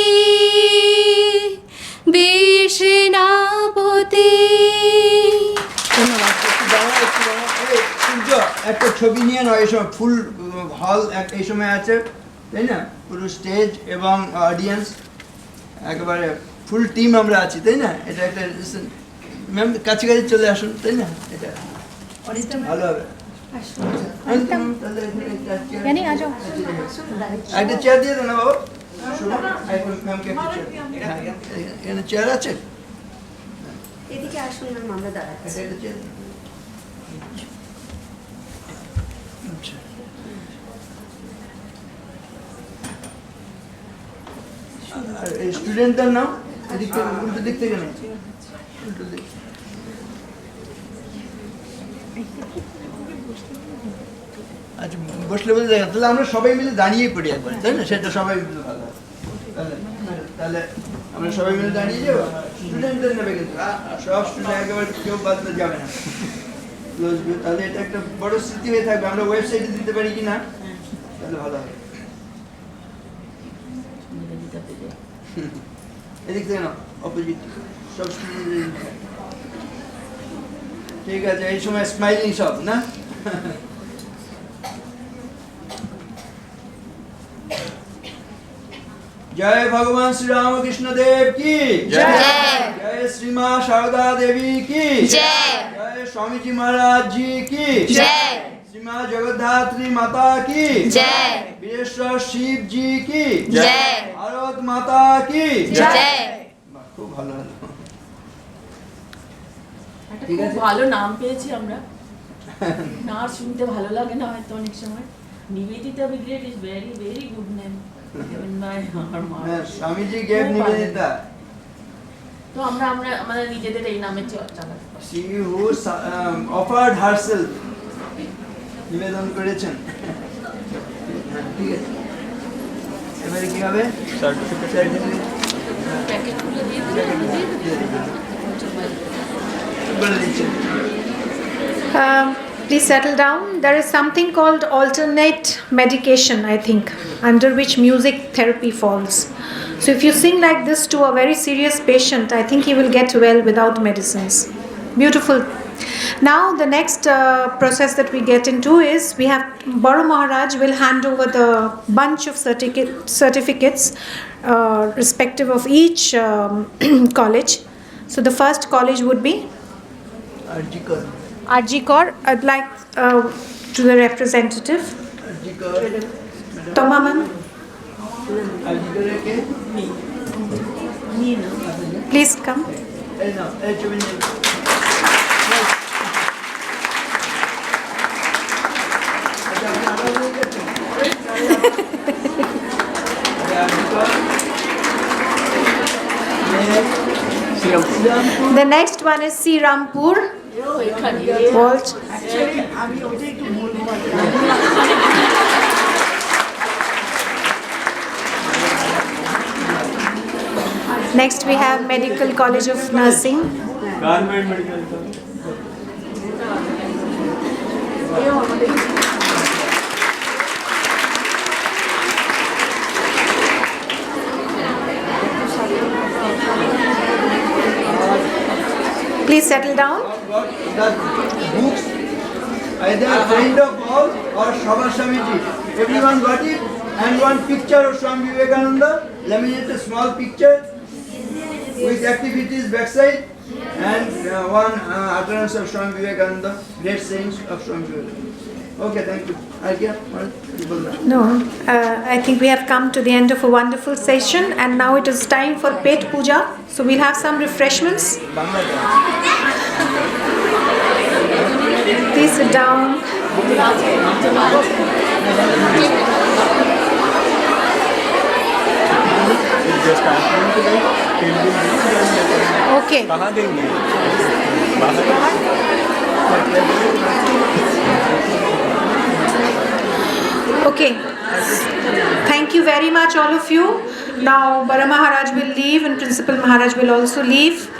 বীর সেনাপতি। একটা ছবি নিয়ে নয়, এই সময় ফুল হল এই সময় আছে, তাই না? পুরো স্টেজ এবং অডিয়েন্স একেবারে ফুল টিম আমরা আছি, তাই না? এটা একটা ম্যাম কাছাকাছি চলে আসুন, তাই না? এটা ভালো হবে। একটা চেয়ার দিয়ে দেন না বাবা, ম্যামকে একটা চেয়ার। এখানে চেয়ার আছে, এদিকে আসুন ম্যাম, আমরা দাঁড়াচ্ছি। একটা চেয়ার। স্টুডেন্টদের নাম এদিক থেকে, উল্টো দিক থেকে নেই, উল্টো দিক। আচ্ছা বসলে বলতে দেখা, তাহলে আমরা সবাই মিলে দাঁড়িয়ে পড়ি একবার, তাই না? সেটা সবাই মিলে ভালো হয়। তাহলে আমরা সবাই মিলে দাঁড়িয়ে যাবো। স্টুডেন্টদের নেবে কিন্তু, সব স্টুডেন্ট একেবারে কেউ বাদতে যাবে না। তাহলে এটা একটা বড় স্মৃতি হয়ে থাকবে। আমরা ওয়েবসাইটে দিতে পারি কি না, তাহলে ভালো হবে। এদিক থেকে না, অপোজিট সব স্টুডেন্ট। ঠিক আছে, এই সময় স্মাইলিং সব না। जय भगवान श्री रामकृष्ण देव की जय, जय श्री माँ शारदा देवी की जय, जय स्वामी जी महाराज जी की जय, श्री माँ जगद्धात्री माता की जय, वीरेश्वर शिव जी की जय, भारत माता की जय। খুব ভালো হলো। খুব ভালো নাম পেয়েছি আমরা, না শুনতে ভালো লাগে না হয়তো অনেক সময়। Nivedita brigade is very very good name given by our mother. হ্যাঁ, স্বামীজি gave নিবেদিতা। তো আমরা আমাদের নিজেদের এই নামে চালাতে পারি। She who offered herself, নিবেদন করেছেন। ঠিক আছে, এবারে কি হবে? সার্টিফিকেট প্যাকেটগুলো দিয়ে দিলে Please settle down. There is something called alternate medication, I think, under which music therapy falls. So if you sing like this to a very serious patient, I think he will get well without medicines. Beautiful. Now the next process that we get into is we have Baro Maharaj will hand over the bunch of certificates respective of each college. So the first college would be RG Kaur. I'd like to the representative. Toma ma'am. Please come. The next one is C. Rampur. Vault. Next we have Medical College of Nursing. Government Medical College. Please settle down. The books, either friend of all or Sabha Swamiji. Everyone got it, and one picture of Swami Vivekananda, laminated small picture with activities backside, and one utterance of Swami Vivekananda, great sayings of Swami Vivekananda. Okay, thank you. No, I think we have come to the end of a wonderful session, and now it is time for Pet Puja. So we'll have some refreshments. Please sit down. Okay. Okay. Thank you very much, all of you. Now, Bara Maharaj will leave and Principal Maharaj will also leave.